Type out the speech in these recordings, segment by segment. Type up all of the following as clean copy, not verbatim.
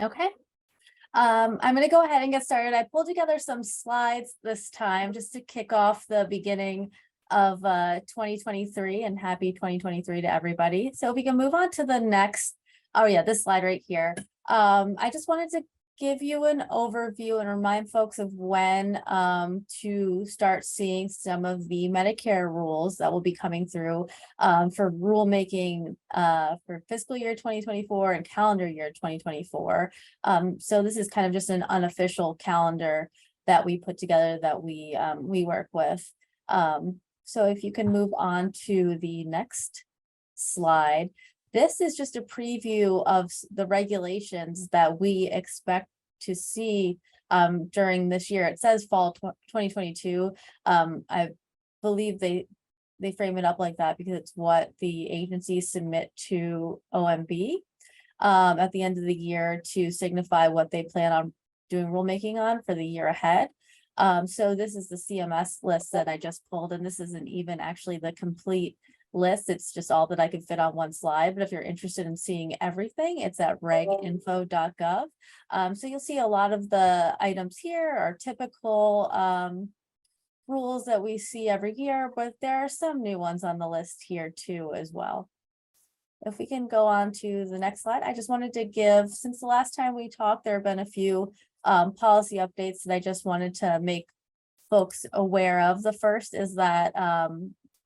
Okay. I'm going to go ahead and get started. I pulled together some slides this time just to kick off the beginning of 2023, and happy 2023 to everybody. So if we can move on to the next, oh yeah, this slide right here. I just wanted to give you an overview and remind folks of when to start seeing some of the Medicare rules that will be coming through for rulemaking for fiscal year 2024 and calendar year 2024. So this is kind of just an unofficial calendar that we put together that we work with. So if you can move on to the next slide. This is just a preview of the regulations that we expect to see during this year. It says fall 2022. I believe they frame it up like that because it's what the agencies submit to OMB at the end of the year to signify what they plan on doing rulemaking on for the year ahead. So this is the CMS list that I just pulled, and this isn't even actually the complete list. It's just all that I could fit on one slide. But if you're interested in seeing everything, it's at reginfo.gov. So you'll see a lot of the items here are typical rules that we see every year, but there are some new ones on the list here too as well. If we can go on to the next slide, I just wanted to give, since the last time we talked, there have been a few policy updates that I just wanted to make folks aware of. The first is that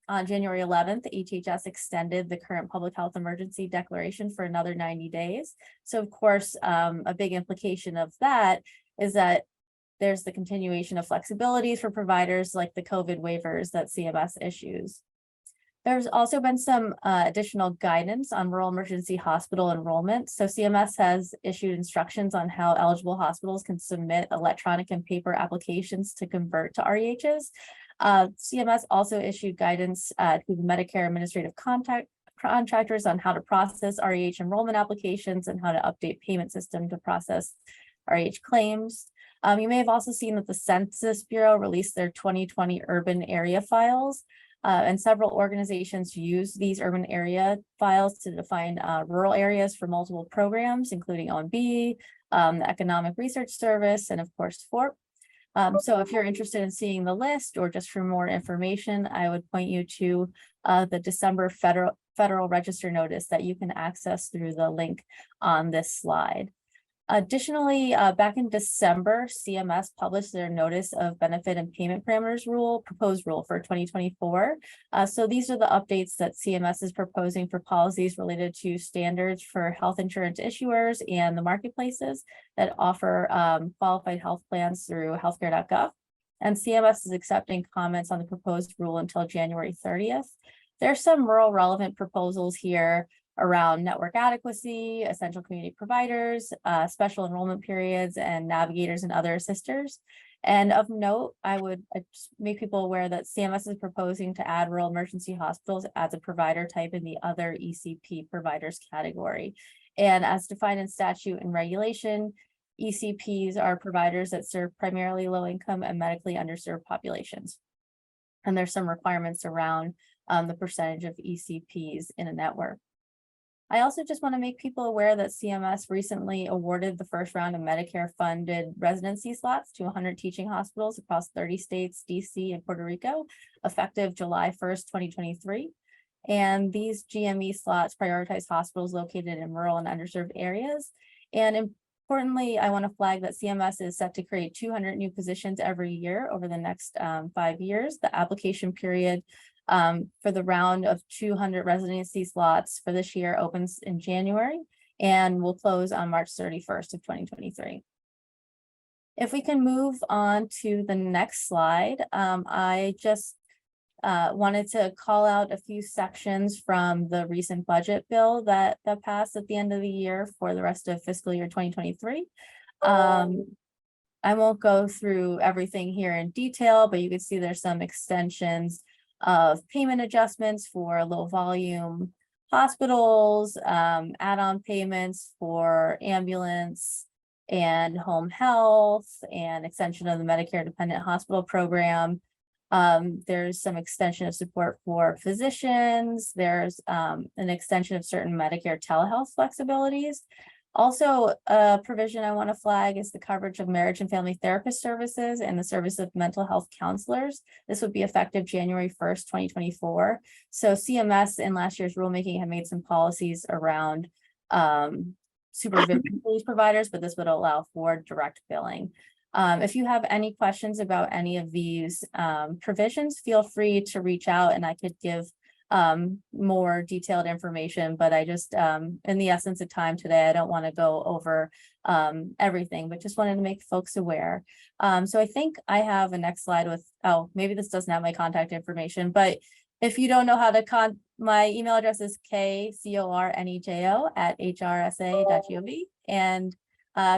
on January 11th, HHS extended the current public health emergency declaration for another 90 days. So of course, a big implication of that is that there's the continuation of flexibilities for providers like the COVID waivers that CMS issues. There's also been some additional guidance on rural emergency hospital enrollment. So CMS has issued instructions on how eligible hospitals can submit electronic and paper applications to convert to REHs. CMS also issued guidance to the Medicare administrative contractors on how to process REH enrollment applications and how to update payment system to process REH claims. You may have also seen that the Census Bureau released their 2020 urban area files, and several organizations use these urban area files to define rural areas for multiple programs, including OMB, the Economic Research Service, and of course, FORHP. So if you're interested in seeing the list or just for more information, I would point you to the December Federal Register notice that you can access through the link on this slide. Additionally, back in December, CMS published their notice of benefit and payment parameters proposed rule for 2024. So these are the updates that CMS is proposing for policies related to standards for health insurance issuers and the marketplaces that offer qualified health plans through healthcare.gov. And CMS is accepting comments on the proposed rule until January 30th. There's some rural relevant proposals here around network adequacy, essential community providers, special enrollment periods, and navigators and other assisters. And of note, I would just make people aware that CMS is proposing to add rural emergency hospitals as a provider type in the other ECP providers category. And as defined in statute and regulation, ECPs are providers that serve primarily low-income and medically underserved populations. And there's some requirements around the percentage of ECPs in a network. I also just want to make people aware that CMS recently awarded the first round of Medicare-funded residency slots to 100 teaching hospitals across 30 states, DC, and Puerto Rico, effective July 1st, 2023. And these GME slots prioritize hospitals located in rural and underserved areas. And importantly, I want to flag that CMS is set to create 200 new positions every year over the next 5 years. The application period for the round of 200 residency slots for this year opens in January and will close on March 31st of 2023. If we can move on to the next slide, I just wanted to call out a few sections from the recent budget bill that passed at the end of the year for the rest of fiscal year 2023. I won't go through everything here in detail, but you can see there's some extensions of payment adjustments for low volume hospitals, add-on payments for ambulance and home health, and extension of the Medicare dependent hospital program. There's some extension of support for physicians. There's an extension of certain Medicare telehealth flexibilities. Also, a provision I want to flag is the coverage of marriage and family therapist services and the service of mental health counselors. This would be effective January 1st, 2024. So CMS in last year's rulemaking had made some policies around supervision for these providers, but this would allow for direct billing. If you have any questions about any of these provisions, feel free to reach out and I could give more detailed information, but I just in the essence of time today, I don't want to go over everything, but just wanted to make folks aware. So I think I have a next slide with, oh, maybe this doesn't have my contact information, but if you don't know how to my email address is kcornejo@hrsa.gov, and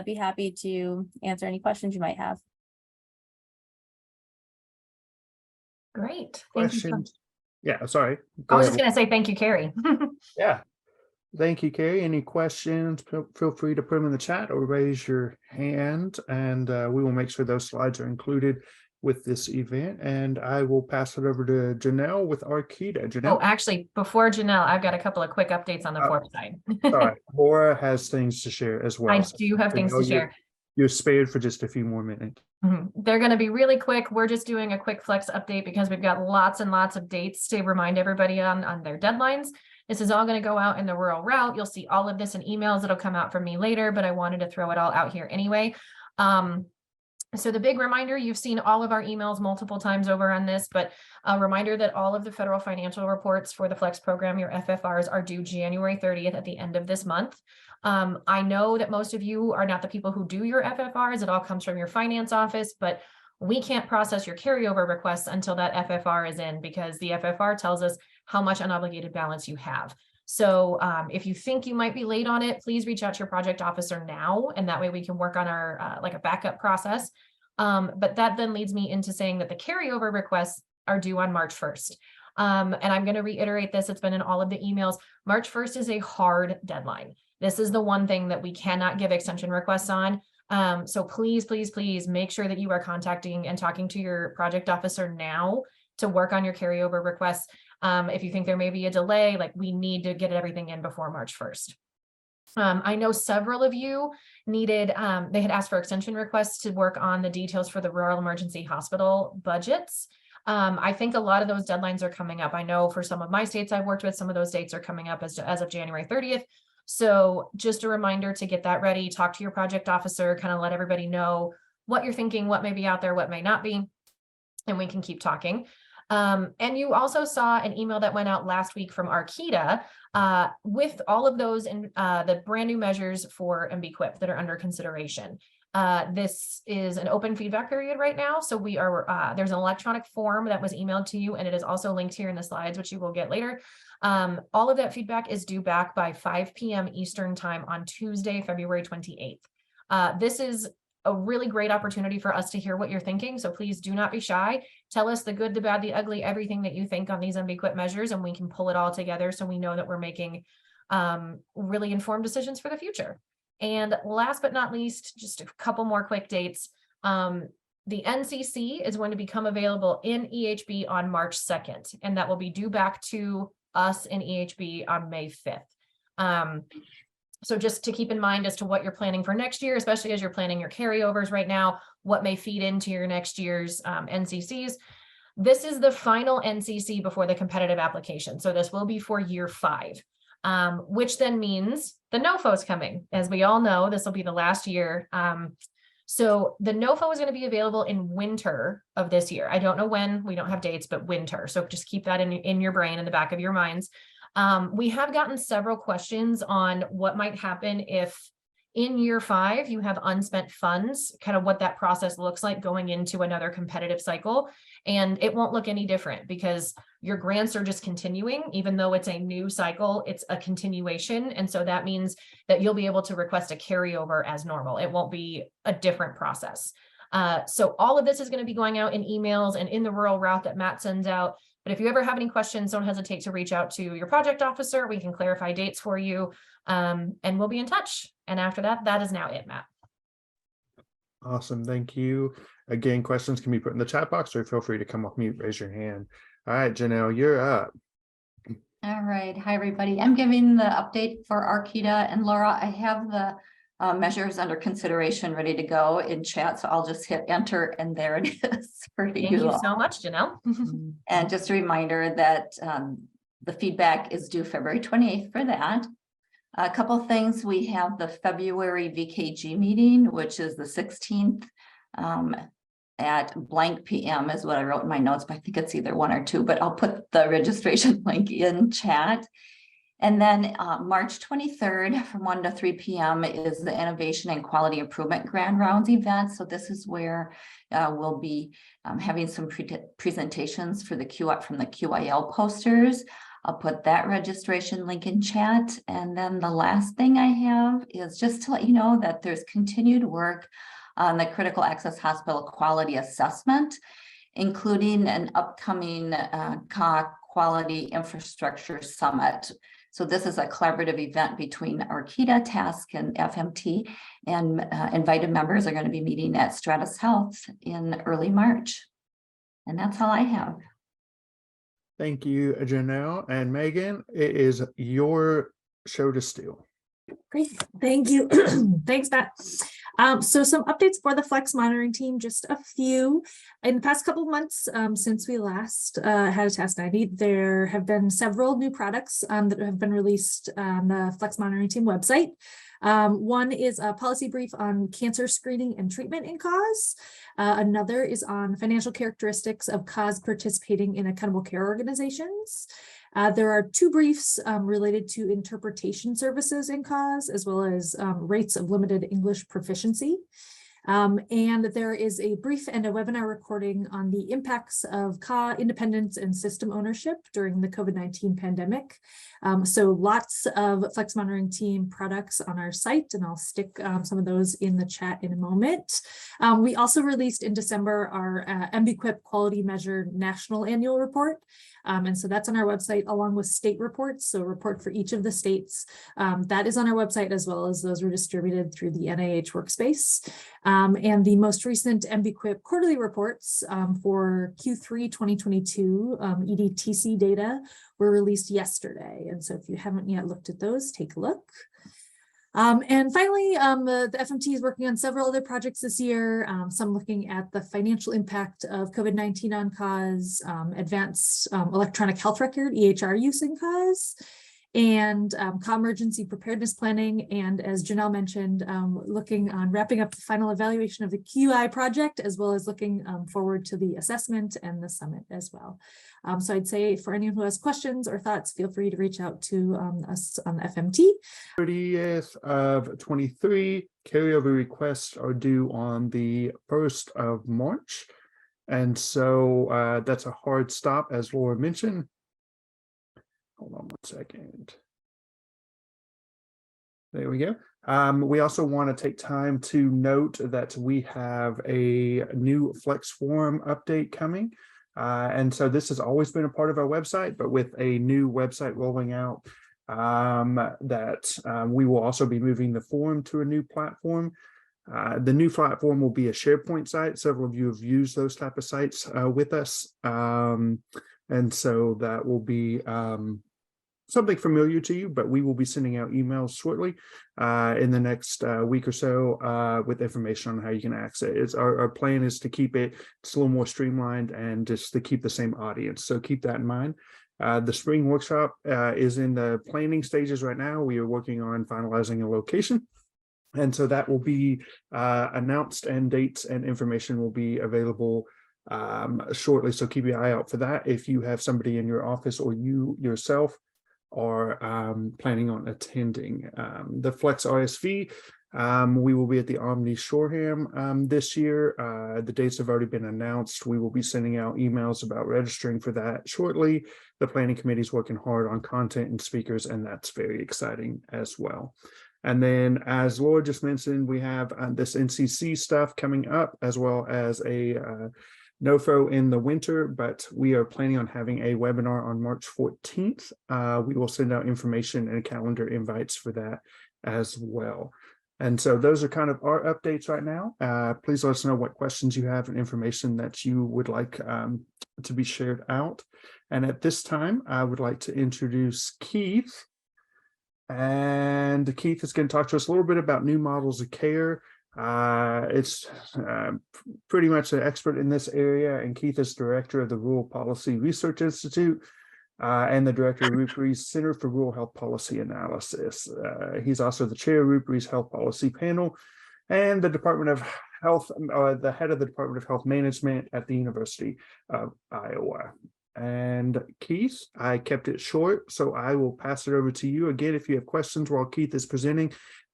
be happy to answer any questions you might have. Great. Thank you. Questions? Yeah, sorry. I was just going to say thank you, Carrie. Yeah. Thank you, Carrie. Any questions? Feel free to put them in the chat or raise your hand, and we will make sure those slides are included with this event. And I will pass it over to Janelle with Arquita. Janelle? Oh, actually, before Janelle, I've got a couple of quick updates on the FORHP side. Sorry, Laura has things to share as well. I do have things to share. You're spared for just a few more minutes. They're going to be really quick. We're just doing a quick flex update because we've got lots and lots of dates to remind everybody on their deadlines. This is all going to go out in the rural route. You'll see all of this in emails that'll come out from me later, but I wanted to throw it all out here anyway. So the big reminder, you've seen all of our emails multiple times over on this, but a reminder that all of the federal financial reports for the Flex program, your FFRs, are due January 30th at the end of this month. I know that most of you are not the people who do your FFRs. It all comes from your finance office, but we can't process your carryover requests until that FFR is in, because the FFR tells us how much unobligated balance you have. So if you think you might be late on it, please reach out to your project officer now, and that way we can work on our like a backup process. But that then leads me into saying that the carryover requests are due on March 1st. And I'm going to reiterate this, it's been in all of the emails. March 1st is a hard deadline. This is the one thing that we cannot give extension requests on. So please, please, please make sure that you are contacting and talking to your project officer now to work on your carryover requests. If you think there may be a delay, like we need to get everything in before March 1st. I know several of you needed, they had asked for extension requests to work on the details for the rural emergency hospital budgets. I think a lot of those deadlines are coming up. I know for some of my states I've worked with, some of those dates are coming up as of January 30th. So just a reminder to get that ready, talk to your project officer, kind of let everybody know what you're thinking, what may be out there, what may not be, and we can keep talking. And you also saw an email that went out last week from Arquita with all of those in the brand new measures for MBQIP that are under consideration. This is an open feedback period right now. So we are, there's an electronic form that was emailed to you, and it is also linked here in the slides, which you will get later. All of that feedback is due back by 5 p.m. Eastern time on Tuesday, February 28th. This is a really great opportunity for us to hear what you're thinking. So please do not be shy. Tell us the good, the bad, the ugly, everything that you think on these MBQIP measures, and we can pull it all together so we know that we're making really informed decisions for the future. And last but not least, just a couple more quick dates. The NCC is going to become available in EHB on March 2nd, and that will be due back to us in EHB on May 5th. So just to keep in mind as to what you're planning for next year, especially as you're planning your carryovers right now, what may feed into your next year's NCCs. This is the final NCC before the competitive application. So this will be for year 5, which then means the NOFO is coming. As we all know, this will be the last year. So the NOFO is going to be available in winter of this year. I don't know when, we don't have dates, but winter. So just keep that in your brain, in the back of your minds. We have gotten several questions on what might happen if in year 5 you have unspent funds, kind of what that process looks like going into another competitive cycle. And it won't look any different because your grants are just continuing, even though it's a new cycle, it's a continuation. And so that means that you'll be able to request a carryover as normal. It won't be a different process. So all of this is going to be going out in emails and in the rural route that Matt sends out. But if you ever have any questions, don't hesitate to reach out to your project officer. We can clarify dates for you, and we'll be in touch. And after that, that is now it, Matt. Awesome. Thank you. Again, questions can be put in the chat box, or feel free to come off mute, raise your hand. All right, Janelle, you're up. All right. Hi, everybody. I'm giving the update for Arquita, and Laura, I have the measures under consideration ready to go in chat. So I'll just hit enter and there it is for Thank you all. so much, Janelle. And just a reminder that the feedback is due February 28th for that. A couple things. We have the February VKG meeting, which is the 16th at blank PM is what I wrote in my notes, but I think it's either 1 or 2, but I'll put the registration link in chat. And then March 23rd from 1 to 3 PM is the Innovation and Quality Improvement Grand Rounds event. So this is where we'll be having some presentations for the from the QIL posters. I'll put that registration link in chat. And then the last thing I have is just to let you know that there's continued work on the Critical Access Hospital Quality Assessment, including an upcoming CA Quality Infrastructure Summit. So this is a collaborative event between Arquita, TASC, and FMT, and invited members are going to be meeting at Stratus Health in early March. And that's all I have. Thank you, Janelle. And Megan, it is your show to steal. Great, thank you. Thanks, Matt. So some updates for the Flex monitoring team, just a few. In the past couple of months, since we last had a TASC 90, there have been several new products that have been released on the Flex monitoring team website. One is a policy brief on cancer screening and treatment in cause. Another is on financial characteristics of cause participating in accountable care organizations. There are 2 briefs related to interpretation services in cause, as well as rates of limited English proficiency. And there is a brief and a webinar recording on the impacts of CA independence and system ownership during the COVID-19 pandemic. So lots of Flex monitoring team products on our site, and I'll stick some of those in the chat in a moment. We also released in December our MBQIP Quality Measure National Annual Report. And so that's on our website along with state reports. So a report for each of the states that is on our website, as well as those were distributed through the NIH workspace. And the most recent MBQIP quarterly reports for Q3 2022 EDTC data were released yesterday. And so if you haven't yet looked at those, take a look. And finally, the FMT is working on several other projects this year, some looking at the financial impact of COVID-19 on cause, advanced electronic health record, EHR use in cause, and emergency preparedness planning. And as Janelle mentioned, looking on wrapping up the final evaluation of the QI project, as well as looking forward to the assessment and the summit as well. So I'd say for anyone who has questions or thoughts, feel free to reach out to us on the FMT. 30th of 23, carryover requests are due on the 1st of March. And so that's a hard stop, as Laura mentioned. Hold on 1 second. There we go. We also want to take time to note that we have a new Flex Forum update coming. And so this has always been a part of our website, but with a new website rolling out, we will also be moving the forum to a new platform. The new platform will be a SharePoint site. Several of you have used those type of sites with us. And so that will be something familiar to you, but we will be sending out emails shortly in the next week or so with information on how you can access it. Our plan is to keep it just a little more streamlined and just to keep the same audience. So keep that in mind. The spring workshop is in the planning stages right now. We are working on finalizing a location. And so that will be announced, and dates and information will be available shortly. So keep your eye out for that. If you have somebody in your office or you yourself are planning on attending the Flex RSV, we will be at the Omni Shoreham this year. The dates have already been announced. We will be sending out emails about registering for that shortly. The planning committee is working hard on content and speakers, and that's very exciting as well. And then, as Laura just mentioned, we have this NCC stuff coming up, as well as a NOFO in the winter, but we are planning on having a webinar on March 14th. We will send out information and calendar invites for that as well. And so those are kind of our updates right now. Please let us know what questions you have and information that you would like to be shared out. And at this time, I would like to introduce Keith. And Keith is going to talk to us a little bit about new models of care. It's pretty much an expert in this area, and Keith is director of the Rural Policy Research Institute and the director of RUPRI's Center for Rural Health Policy Analysis. He's also the chair of RUPRI's Health Policy Panel and the Department of Health, the head of the Department of Health Management at the University of Iowa. And Keith, I kept it short, so I will pass it over to you. Again, if you have questions while Keith is presenting,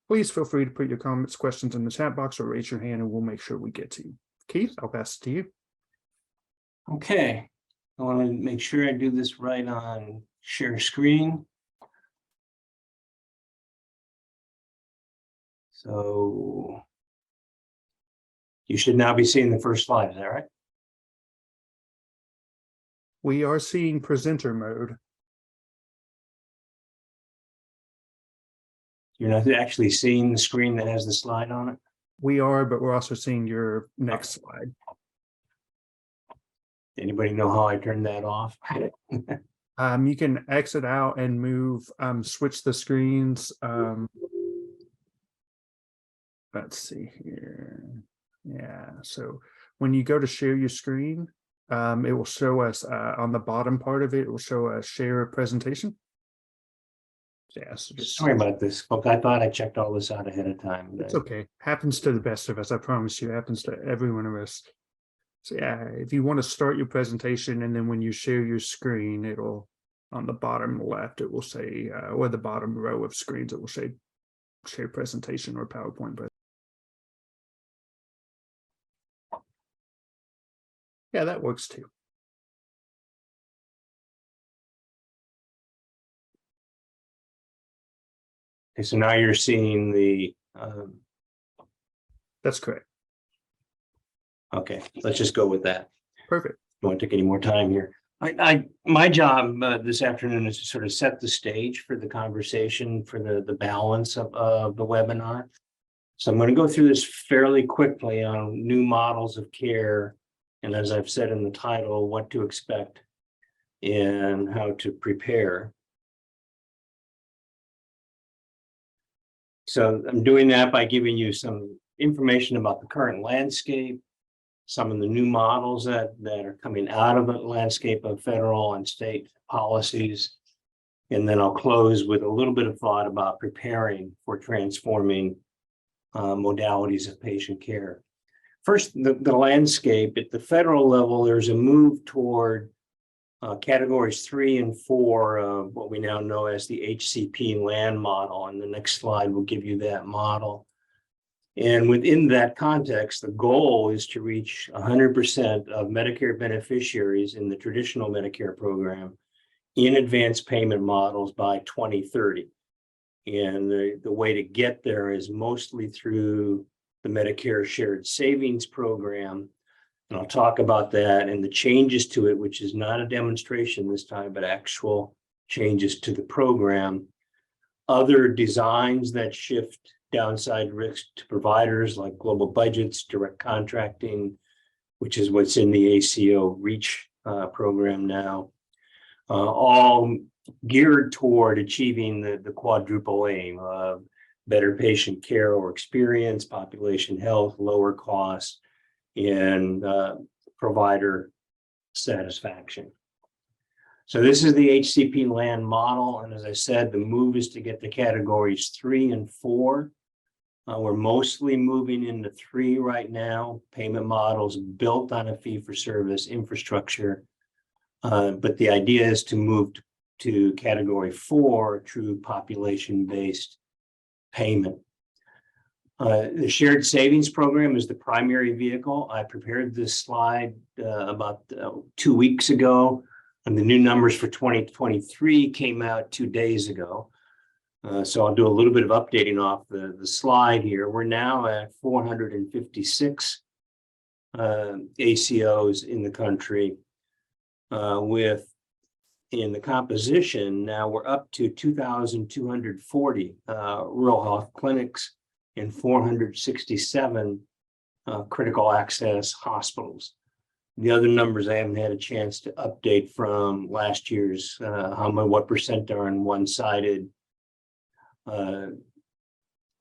please feel free to put your comments, questions in the chat box or raise your hand and we'll make sure we get to you. Keith, I'll pass it to you. Okay, I want to make sure I do this right on share screen. So you should now be seeing the first slide, is that right? We are seeing presenter mode. You're not actually seeing the screen that has the slide on it? We are, but we're also seeing your next slide. Anybody know how I turned that off? You can exit out and move, switch the screens. Let's see here. Yeah, so when you go to share your screen, it will show us on the bottom part of it, it will show a share presentation. Yeah, so just Sorry about this, folks. I thought I checked all this out ahead of time. it's okay. Happens to the best of us. I promise you, happens to every one of us. So yeah, if you want to start your presentation and then when you share your screen, it'll on the bottom left, it will say, or the bottom row of screens, it will say share presentation or PowerPoint. But yeah, that works too. Okay, so now you're seeing the, That's correct. okay, let's just go with that. Perfect. Don't take any more time here. My job this afternoon is to sort of set the stage for the conversation for the balance of the webinar. So I'm going to go through this fairly quickly on new models of care. And as I've said in the title, what to expect and how to prepare. So I'm doing that by giving you some information about the current landscape, some of the new models that are coming out of the landscape of federal and state policies. And then I'll close with a little bit of thought about preparing for transforming modalities of patient care. First, the landscape at the federal level, there's a move toward categories 3 and 4 of what we now know as the HCP land model. And the next slide will give you that model. And within that context, the goal is to reach 100% of Medicare beneficiaries in the traditional Medicare program in advanced payment models by 2030. And the way to get there is mostly through the Medicare Shared Savings Program. And I'll talk about that and the changes to it, which is not a demonstration this time, but actual changes to the program. Other designs that shift downside risk to providers like global budgets, direct contracting, which is what's in the ACO REACH program now, all geared toward achieving the quadruple aim of better patient care or experience, population health, lower costs, and provider satisfaction. So this is the HCP land model. And as I said, the move is to get the categories 3 and 4. We're mostly moving into 3 right now, payment models built on a fee-for-service infrastructure. But the idea is to move to category 4, true population-based payment. The shared savings program is the primary vehicle. I prepared this slide about 2 weeks ago, and the new numbers for 2023 came out 2 days ago. So I'll do a little bit of updating off the slide here. We're now at 456 ACOs in the country with in the composition. Now we're up to 2,240 rural health clinics and 467 critical access hospitals. The other numbers I haven't had a chance to update from last year's, what percent are on one-sided.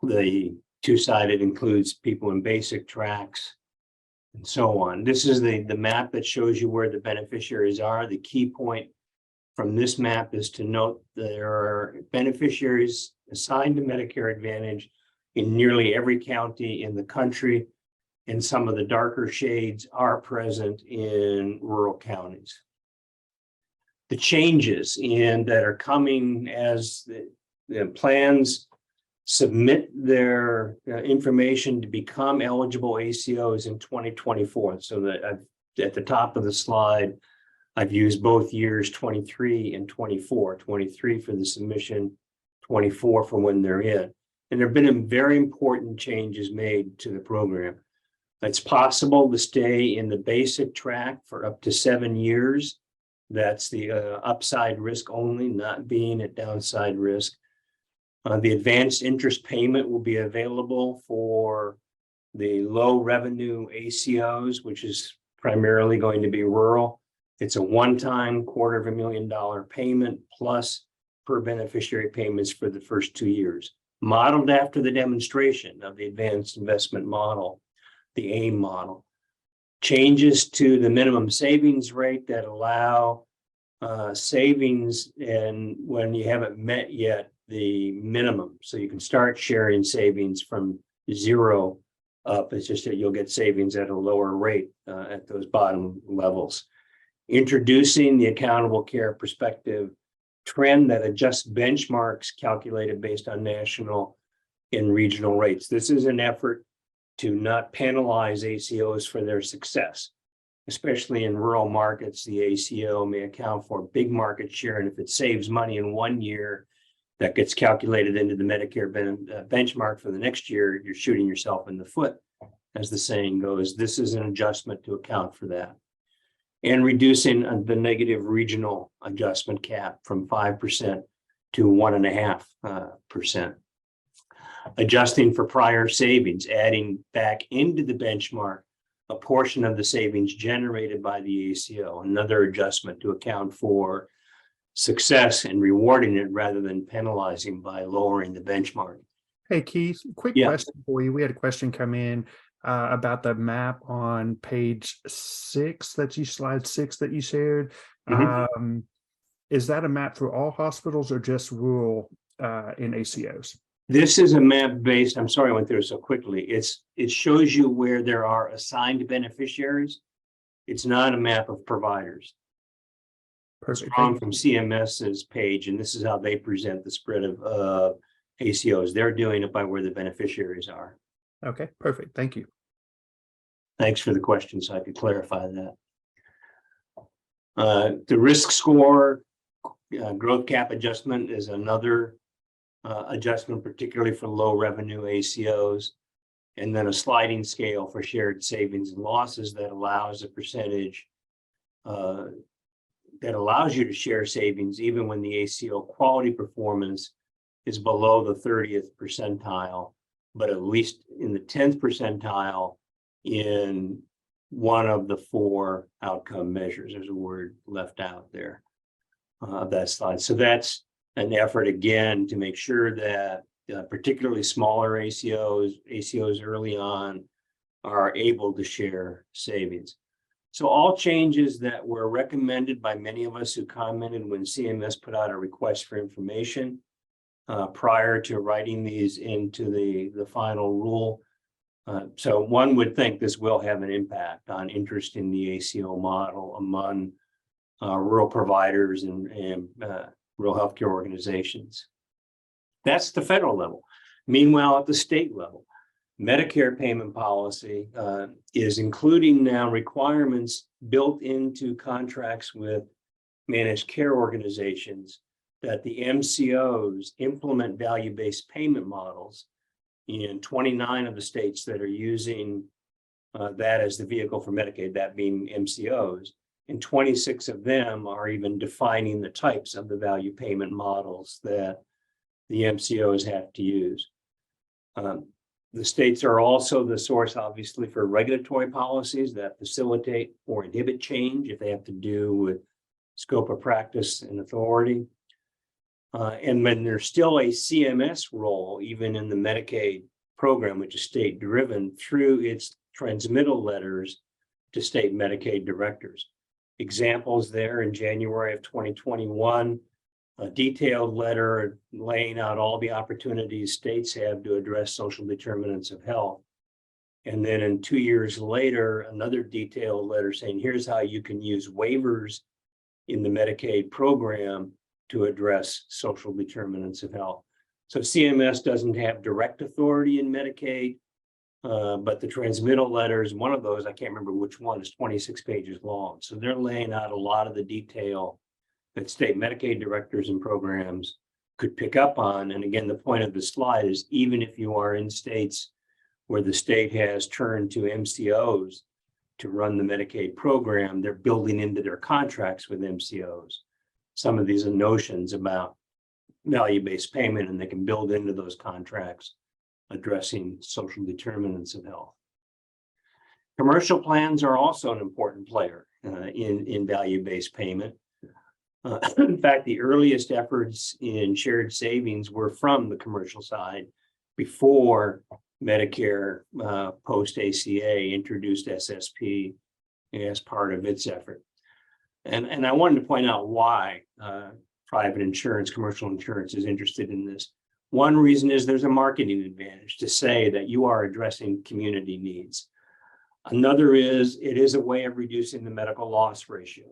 The two-sided includes people in basic tracks and so on. This is the map that shows you where the beneficiaries are. The key point from this map is to note there are beneficiaries assigned to Medicare Advantage in nearly every county in the country, and some of the darker shades are present in rural counties. The changes that are coming as the plans submit their information to become eligible ACOs in 2024. So that at the top of the slide, I've used both years 23 and 24, 23 for the submission, 24 for when they're in. And there have been very important changes made to the program. It's possible to stay in the basic track for up to 7 years. That's the upside risk only, not being at downside risk. The advanced interest payment will be available for the low revenue ACOs, which is primarily going to be rural. It's a one-time $250,000 payment plus per beneficiary payments for the first 2 years, modeled after the demonstration of the advanced investment model, the AIM model. Changes to the minimum savings rate that allow savings, and when you haven't met yet the minimum, so you can start sharing savings from 0 up. It's just that you'll get savings at a lower rate at those bottom levels. Introducing the accountable care perspective trend that adjusts benchmarks calculated based on national and regional rates. This is an effort to not penalize ACOs for their success, especially in rural markets. The ACO may account for big market share, and if it saves money in 1 year, that gets calculated into the Medicare benchmark for the next year, you're shooting yourself in the foot, as the saying goes. This is an adjustment to account for that. And reducing the negative regional adjustment cap from 5% to 1.5%. Adjusting for prior savings, adding back into the benchmark a portion of the savings generated by the ACO, another adjustment to account for success and rewarding it rather than penalizing by lowering the benchmark. Hey, Keith, quick question for you. We had a question come in about the map on page 6 slide 6 that you shared. Is that a map for all hospitals or just rural in ACOs? This is a map based, I'm sorry I went through it so quickly. It shows you where there are assigned beneficiaries. It's not a map of providers. Perfect. It's drawn from CMS's page, and this is how they present the spread of ACOs. They're doing it by where the beneficiaries are. Okay, perfect. Thank you. Thanks for the question, so I could clarify that. The risk score growth cap adjustment is another adjustment, particularly for low revenue ACOs, and then a sliding scale for shared savings and losses that allows a percentage that allows you to share savings even when the ACO quality performance is below the 30th percentile, but at least in the 10th percentile in one of the 4 outcome measures. There's a word left out there of that slide. So that's an effort again to make sure that particularly smaller ACOs early on are able to share savings. So all changes that were recommended by many of us who commented when CMS put out a request for information prior to writing these into the final rule. So one would think this will have an impact on interest in the ACO model among rural providers and rural healthcare organizations. That's the federal level. Meanwhile, at the state level, Medicare payment policy is including now requirements built into contracts with managed care organizations that the MCOs implement value-based payment models in 29 of the states that are using that as the vehicle for Medicaid, that being MCOs. And 26 of them are even defining the types of the value payment models that the MCOs have to use. The states are also the source, obviously, for regulatory policies that facilitate or inhibit change if they have to do with scope of practice and authority. And when there's still a CMS role, even in the Medicaid program, which is state-driven, through its transmittal letters to state Medicaid directors. Examples there in January of 2021, a detailed letter laying out all the opportunities states have to address social determinants of health. And then in 2 years later, another detailed letter saying, here's how you can use waivers in the Medicaid program to address social determinants of health. So CMS doesn't have direct authority in Medicaid, but the transmittal letters, one of those, I can't remember which one, is 26 pages long. So they're laying out a lot of the detail that state Medicaid directors and programs could pick up on. And again, the point of the slide is even if you are in states where the state has turned to MCOs to run the Medicaid program, they're building into their contracts with MCOs some of these notions about value-based payment, and they can build into those contracts addressing social determinants of health. Commercial plans are also an important player in value-based payment. In fact, the earliest efforts in shared savings were from the commercial side before Medicare post-ACA introduced SSP as part of its effort. And I wanted to point out why private insurance, commercial insurance is interested in this. One reason is there's a marketing advantage to say that you are addressing community needs. Another is it is a way of reducing the medical loss ratio.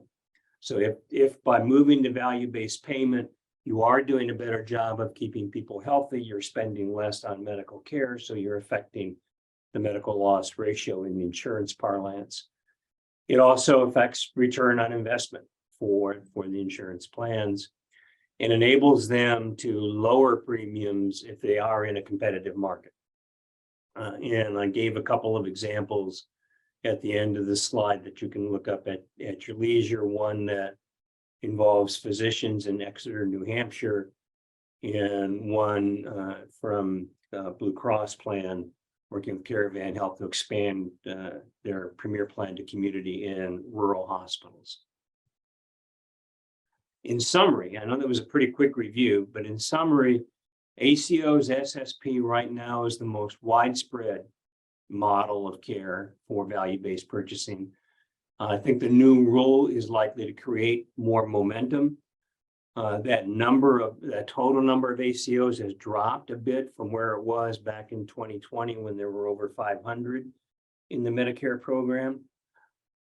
So if by moving to value-based payment, you are doing a better job of keeping people healthy, you're spending less on medical care, so you're affecting the medical loss ratio in the insurance parlance. It also affects return on investment for the insurance plans and enables them to lower premiums if they are in a competitive market. And I gave a couple of examples at the end of the slide that you can look up at your leisure. One that involves physicians in Exeter, New Hampshire, and one from Blue Cross plan working with Caravan Health to expand their premier plan to community and rural hospitals. In summary, I know that was a pretty quick review, but in summary, ACO's SSP right now is the most widespread model of care for value-based purchasing. I think the new rule is likely to create more momentum. That total number of ACOs has dropped a bit from where it was back in 2020 when there were over 500 in the Medicare program.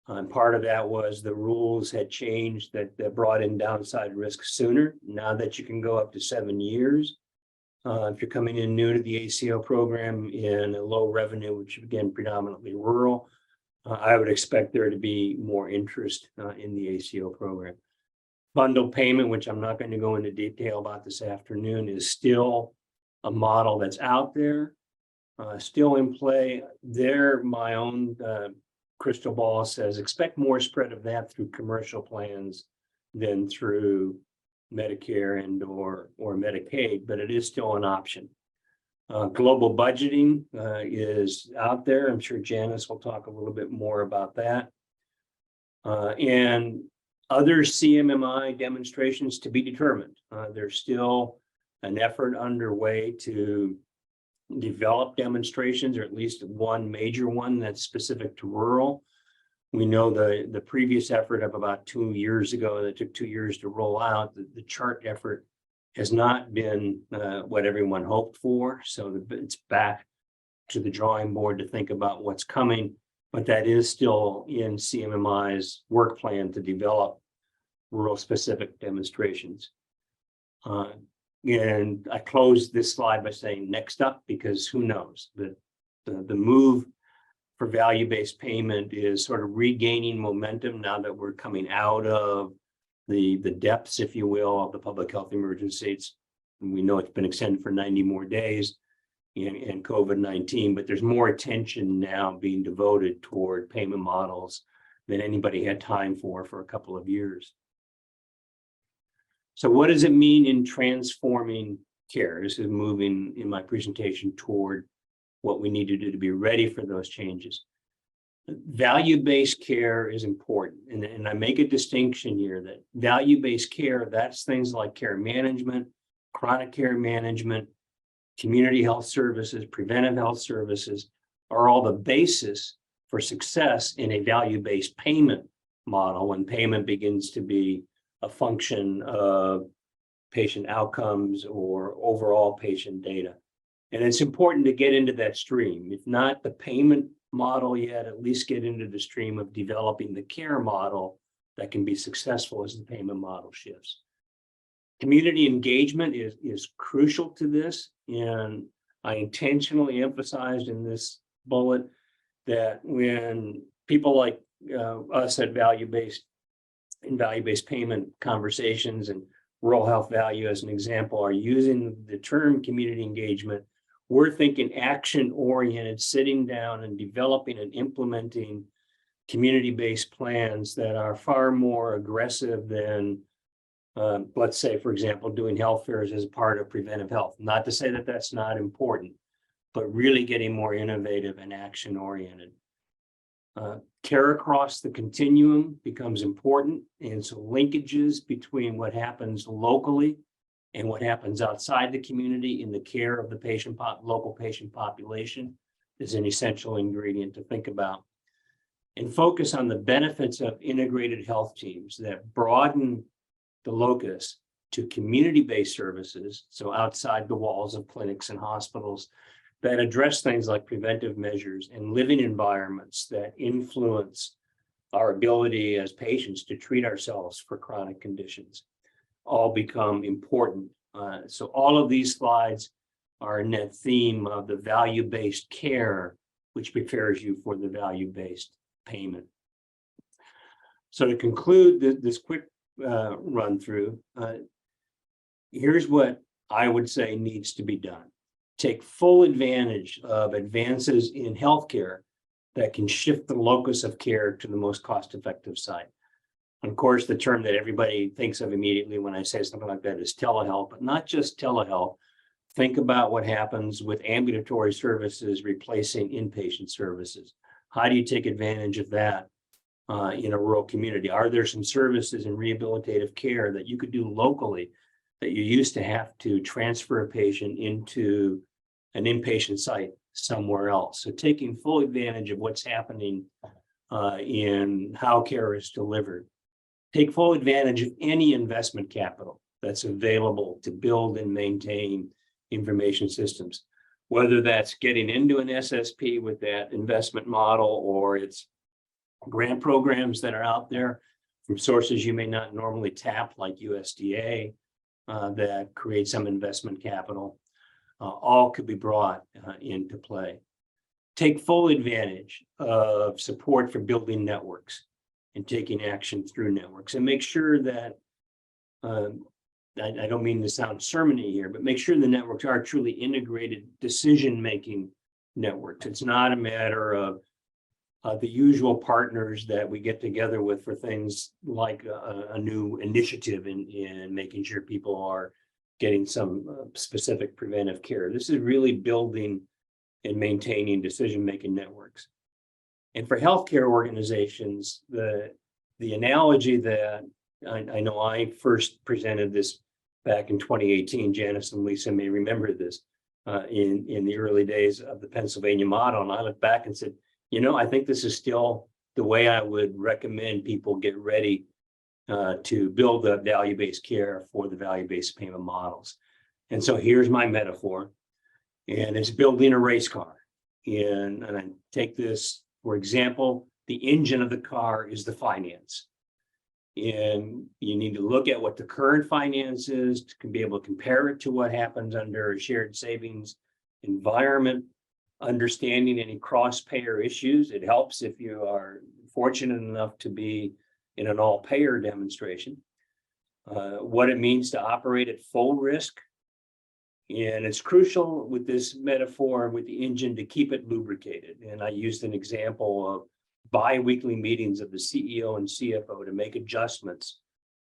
And part of that was the rules had changed that brought in downside risk sooner. Now that you can go up to 7 years, if you're coming in new to the ACO program in a low revenue, which again, predominantly rural, I would expect there to be more interest in the ACO program. Bundle payment, which I'm not going to go into detail about this afternoon, is still a model that's out there, still in play. There, my own crystal ball says expect more spread of that through commercial plans than through Medicare and or Medicaid, but it is still an option. Global budgeting is out there. I'm sure Janice will talk a little bit more about that. And other CMMI demonstrations to be determined. There's still an effort underway to develop demonstrations, or at least one major one that's specific to rural. We know the previous effort of about 2 years ago that took 2 years to roll out, the chart effort has not been what everyone hoped for. So it's back to the drawing board to think about what's coming, but that is still in CMMI's work plan to develop rural specific demonstrations. And I closed this slide by saying next up, because who knows, the move for value-based payment is sort of regaining momentum now that we're coming out of the depths, if you will, of the public health emergency. We know it's been extended for 90 more days in COVID-19, but there's more attention now being devoted toward payment models than anybody had time for a couple of years. So what does it mean in transforming care? This is moving in my presentation toward what we need to do to be ready for those changes. Value-based care is important. And I make a distinction here that value-based care, that's things like care management, chronic care management, community health services, preventive health services are all the basis for success in a value-based payment model when payment begins to be a function of patient outcomes or overall patient data. And it's important to get into that stream. If not the payment model yet, at least get into the stream of developing the care model that can be successful as the payment model shifts. Community engagement is crucial to this. And I intentionally emphasized in this bullet that when people like us at value-based payment conversations and rural health value as an example are using the term community engagement, we're thinking action-oriented, sitting down and developing and implementing community-based plans that are far more aggressive than, let's say, for example, doing health fairs as a part of preventive health. Not to say that that's not important, but really getting more innovative and action-oriented. Care across the continuum becomes important. And so linkages between what happens locally and what happens outside the community in the care of the local patient population is an essential ingredient to think about. And focus on the benefits of integrated health teams that broaden the locus to community-based services, so outside the walls of clinics and hospitals, that address things like preventive measures and living environments that influence our ability as patients to treat ourselves for chronic conditions, all become important. So all of these slides are in that theme of the value-based care, which prepares you for the value-based payment. So to conclude this quick run through, here's what I would say needs to be done. Take full advantage of advances in healthcare that can shift the locus of care to the most cost-effective site. Of course, the term that everybody thinks of immediately when I say something like that is telehealth, but not just telehealth. Think about what happens with ambulatory services replacing inpatient services. How do you take advantage of that in a rural community? Are there some services in rehabilitative care that you could do locally that you used to have to transfer a patient into an inpatient site somewhere else? So taking full advantage of what's happening in how care is delivered. Take full advantage of any investment capital that's available to build and maintain information systems, whether that's getting into an SSP with that investment model or it's grant programs that are out there from sources you may not normally tap, like USDA, that create some investment capital. All could be brought into play. Take full advantage of support for building networks and taking action through networks, and make sure that, I don't mean to sound sermony here, but make sure the networks are truly integrated decision-making networks. It's not a matter of the usual partners that we get together with for things like a new initiative in making sure people are getting some specific preventive care. This is really building and maintaining decision-making networks. And for healthcare organizations, the analogy that I know I first presented this back in 2018, Janice and Lisa may remember this in the early days of the Pennsylvania model. And I looked back and said, you know, I think this is still the way I would recommend people get ready to build the value-based care for the value-based payment models. And so here's my metaphor, and it's building a race car. And I take this, for example, the engine of the car is the finance. And you need to look at what the current finance is to be able to compare it to what happens under a shared savings environment, understanding any cross-payer issues. It helps if you are fortunate enough to be in an all-payer demonstration, what it means to operate at full risk. And it's crucial with this metaphor with the engine to keep it lubricated. And I used an example of bi-weekly meetings of the CEO and CFO to make adjustments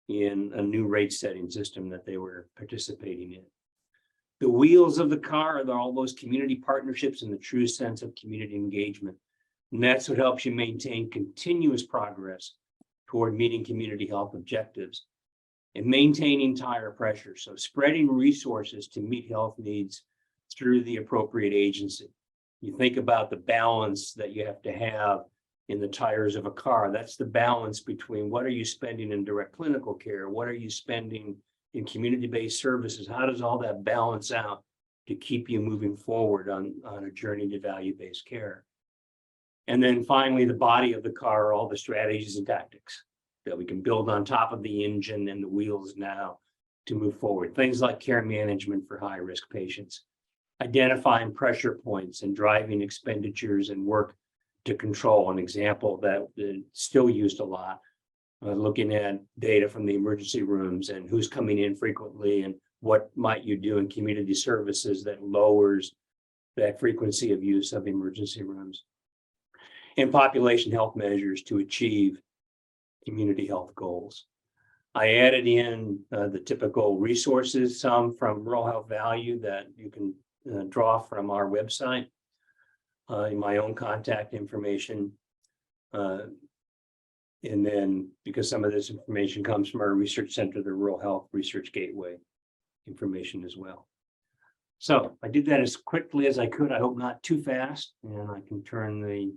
in a new rate setting system that they were participating in. The wheels of the car are all those community partnerships in the true sense of community engagement. And that's what helps you maintain continuous progress toward meeting community health objectives and maintaining tire pressure. So spreading resources to meet health needs through the appropriate agency. You think about the balance that you have to have in the tires of a car. That's the balance between what are you spending in direct clinical care? What are you spending in community-based services? How does all that balance out to keep you moving forward on a journey to value-based care? And then finally, the body of the car are all the strategies and tactics that we can build on top of the engine and the wheels now to move forward. Things like care management for high-risk patients, identifying pressure points and driving expenditures and work to control. An example that is still used a lot, looking at data from the emergency rooms and who's coming in frequently and what might you do in community services that lowers that frequency of use of emergency rooms. And population health measures to achieve community health goals. I added in the typical resources, some from Rural Health Value that you can draw from our website, in my own contact information. And then because some of this information comes from our research center, the Rural Health Research Gateway information as well. So I did that as quickly as I could. I hope not too fast, and I can turn the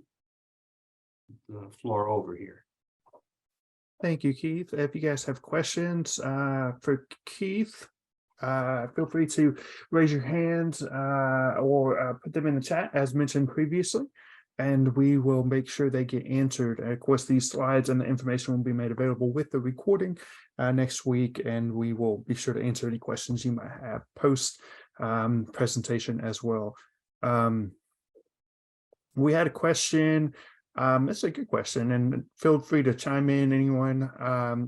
floor over here. Thank you, Keith. If you guys have questions for Keith, feel free to raise your hands or put them in the chat as mentioned previously, and we will make sure they get answered. Of course, these slides and the information will be made available with the recording next week, and we will be sure to answer any questions you might have post presentation as well. We had a question. That's a good question, and feel free to chime in, anyone.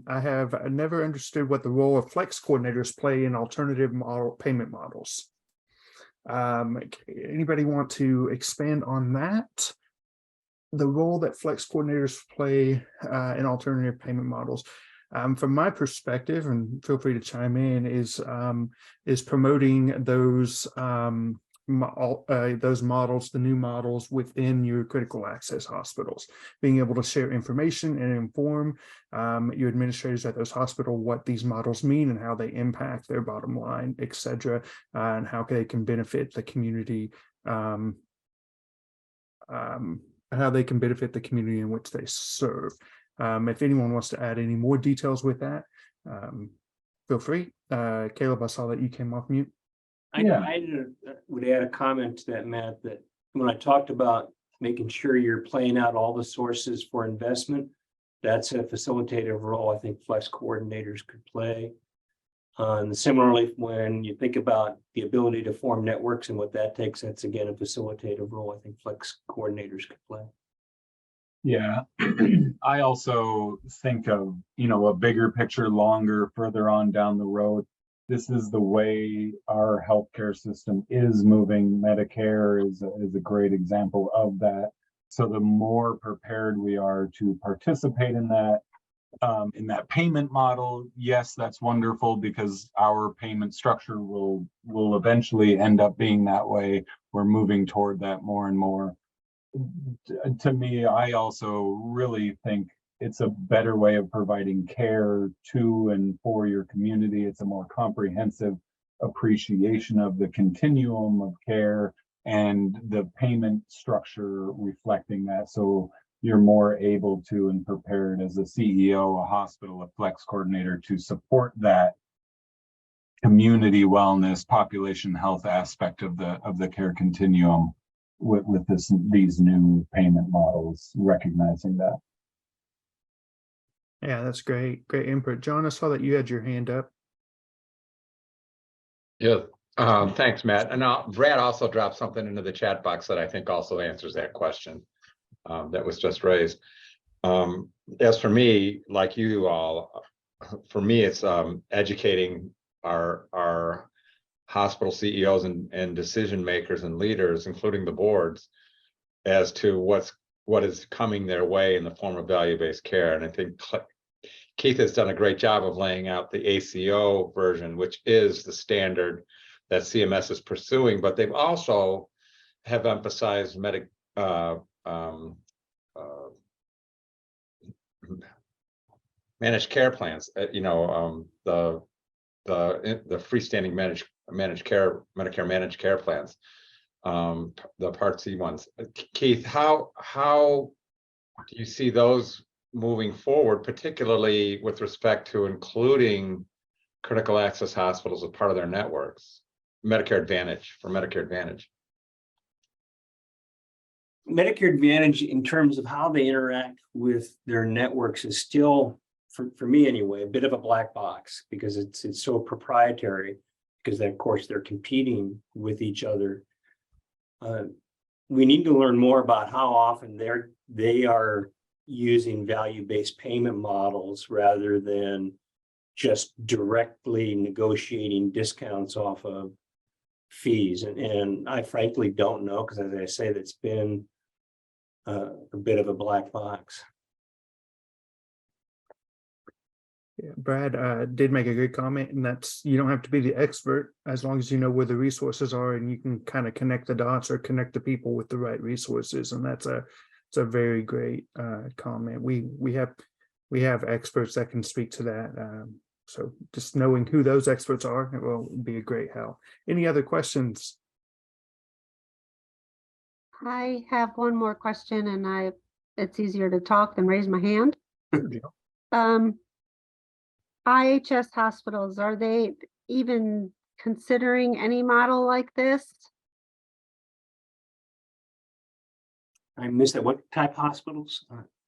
I have never understood what the role of flex coordinators play in alternative payment models. Anybody want to expand on that? The role that flex coordinators play in alternative payment models. From my perspective, and feel free to chime in, is promoting those models, the new models within your critical access hospitals, being able to share information and inform your administrators at those hospitals what these models mean and how they impact their bottom line, etc., and how they can benefit the community, how they can benefit the community in which they serve. If anyone wants to add any more details with that, feel free. Caleb, I saw that you came off mute. I would add a comment to that, Matt, that when I talked about making sure you're playing out all the sources for investment, that's a facilitative role I think flex coordinators could play. And similarly, when you think about the ability to form networks and what that takes, that's again a facilitative role I think flex coordinators could play. Yeah, I also think of, a bigger picture, longer, further on down the road. This is the way our healthcare system is moving. Medicare is a great example of that. So the more prepared we are to participate in that payment model, yes, that's wonderful because our payment structure will eventually end up being that way. We're moving toward that more and more. To me, I also really think it's a better way of providing care to and for your community. It's a more comprehensive appreciation of the continuum of care and the payment structure reflecting that. So you're more able to and prepared as a CEO, a hospital, a flex coordinator to support that community wellness, population health aspect of the care continuum with these new payment models, recognizing that. Yeah, that's great. Great input. John, I saw that you had your hand up. Yeah, thanks, Matt. And Brad also dropped something into the chat box that I think also answers that question that was just raised. As for me, like you all, for me, it's educating our hospital CEOs and decision makers and leaders, including the boards, as to what is coming their way in the form of value-based care. And I think Keith has done a great job of laying out the ACO version, which is the standard that CMS is pursuing, but they've also have emphasized managed care plans, the freestanding managed care, Medicare managed care plans, the Part C ones. Keith, how do you see those moving forward, particularly with respect to including critical access hospitals as part of their networks? Medicare Advantage, for Medicare Advantage. Medicare Advantage, in terms of how they interact with their networks, is still, for me anyway, a bit of a black box, because it's so proprietary, because of course they're competing with each other. We need to learn more about how often they are using value-based payment models rather than just directly negotiating discounts off of fees. And I frankly don't know, because as I say, that's been a bit of a black box. Yeah, Brad did make a good comment, and that's, you don't have to be the expert as long as you know where the resources are and you can kind of connect the dots or connect the people with the right resources. And it's a very great comment. We have experts that can speak to that. So just knowing who those experts are, it will be a great help. Any other questions? I have one more question, and it's easier to talk than raise my hand. IHS hospitals, are they even considering any model like this? I missed that. What type hospitals?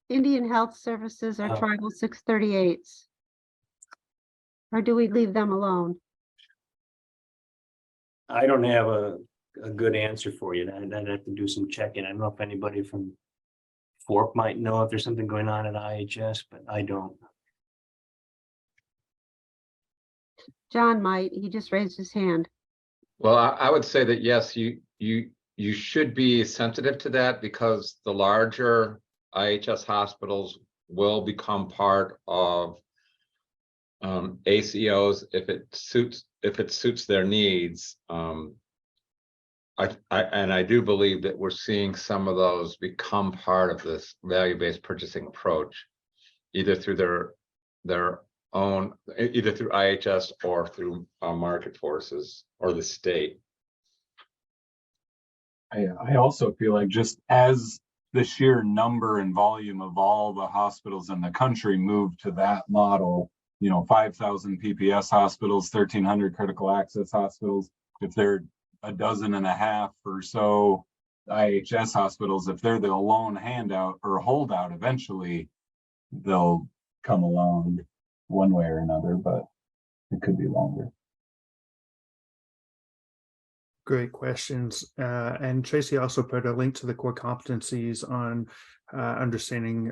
Indian Health Services or Tribal 638s? Or do we leave them alone? I don't have a good answer for you. I'd have to do some checking. I don't know if anybody from FORHP might know if there's something going on at IHS, but I don't. John might, he just raised his hand. Well, I would say that yes, you should be sensitive to that, because the larger IHS hospitals will become part of ACOs if it suits their needs. I do believe that we're seeing some of those become part of this value-based purchasing approach, either through their own, either through IHS or through market forces or the state. I also feel like, just as the sheer number and volume of all the hospitals in the country move to that model, 5,000 PPS hospitals, 1,300 critical access hospitals, if they're a dozen and a half or so IHS hospitals, if they're the lone handout or holdout, eventually they'll come along one way or another, but it could be longer. Great questions. And Tracy also put a link to the core competencies on understanding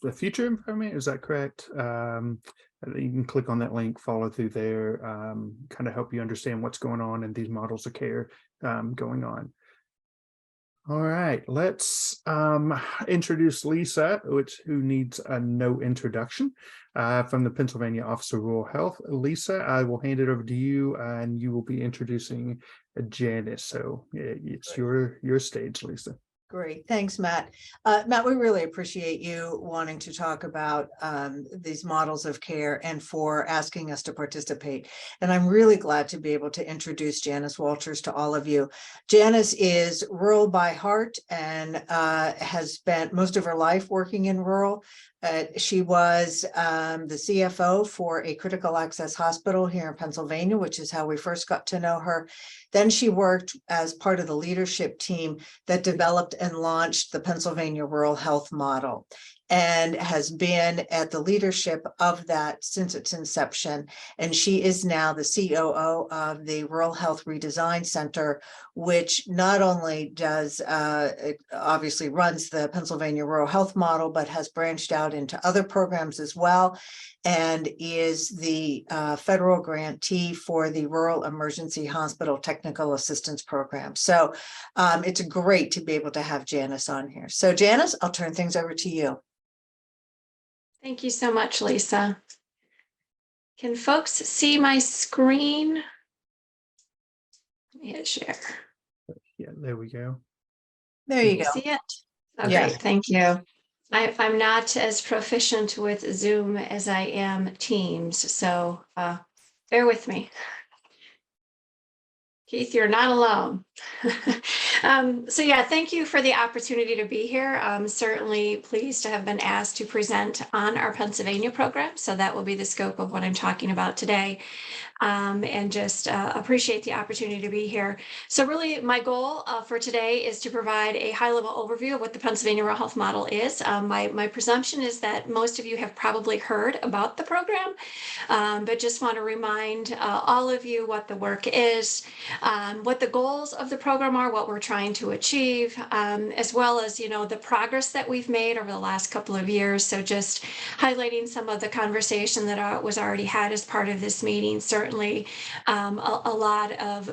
the future environment. Is that correct? You can click on that link, follow through there, kind of help you understand what's going on in these models of care going on. All right, let's introduce Lisa, who needs no introduction, from the Pennsylvania Office of Rural Health. Lisa, I will hand it over to you, and you will be introducing Janice. So it's your stage, Lisa. Great. Thanks, Matt. Matt, we really appreciate you wanting to talk about these models of care and for asking us to participate. And I'm really glad to be able to introduce Janice Walters to all of you. Janice is rural by heart and has spent most of her life working in rural. She was the CFO for a critical access hospital here in Pennsylvania, which is how we first got to know her. Then she worked as part of the leadership team that developed and launched the Pennsylvania Rural Health Model, and has been at the leadership of that since its inception. And she is now the COO of the Rural Health Redesign Center, which not only does, it obviously runs the Pennsylvania Rural Health Model, but has branched out into other programs as well, and is the federal grantee for the Rural Emergency Hospital Technical Assistance Program. So it's great to be able to have Janice on here. So Janice, I'll turn things over to you. Thank you so much, Lisa. Can folks see my screen? hit share. Yeah, there we go. There you go. See it? Oh, Yes. great. Thank you. I'm not as proficient with Zoom as I am Teams, so bear with me. Keith, you're not alone. So yeah, thank you for the opportunity to be here. I'm certainly pleased to have been asked to present on our Pennsylvania program. So that will be the scope of what I'm talking about today. And just appreciate the opportunity to be here. So really my goal for today is to provide a high-level overview of what the Pennsylvania Rural Health Model is. My presumption is that most of you have probably heard about the program, but just want to remind all of you what the work is, what the goals of the program are, what we're trying to achieve, as well as, the progress that we've made over the last couple of years. So just highlighting some of the conversation that was already had as part of this meeting. Certainly a lot of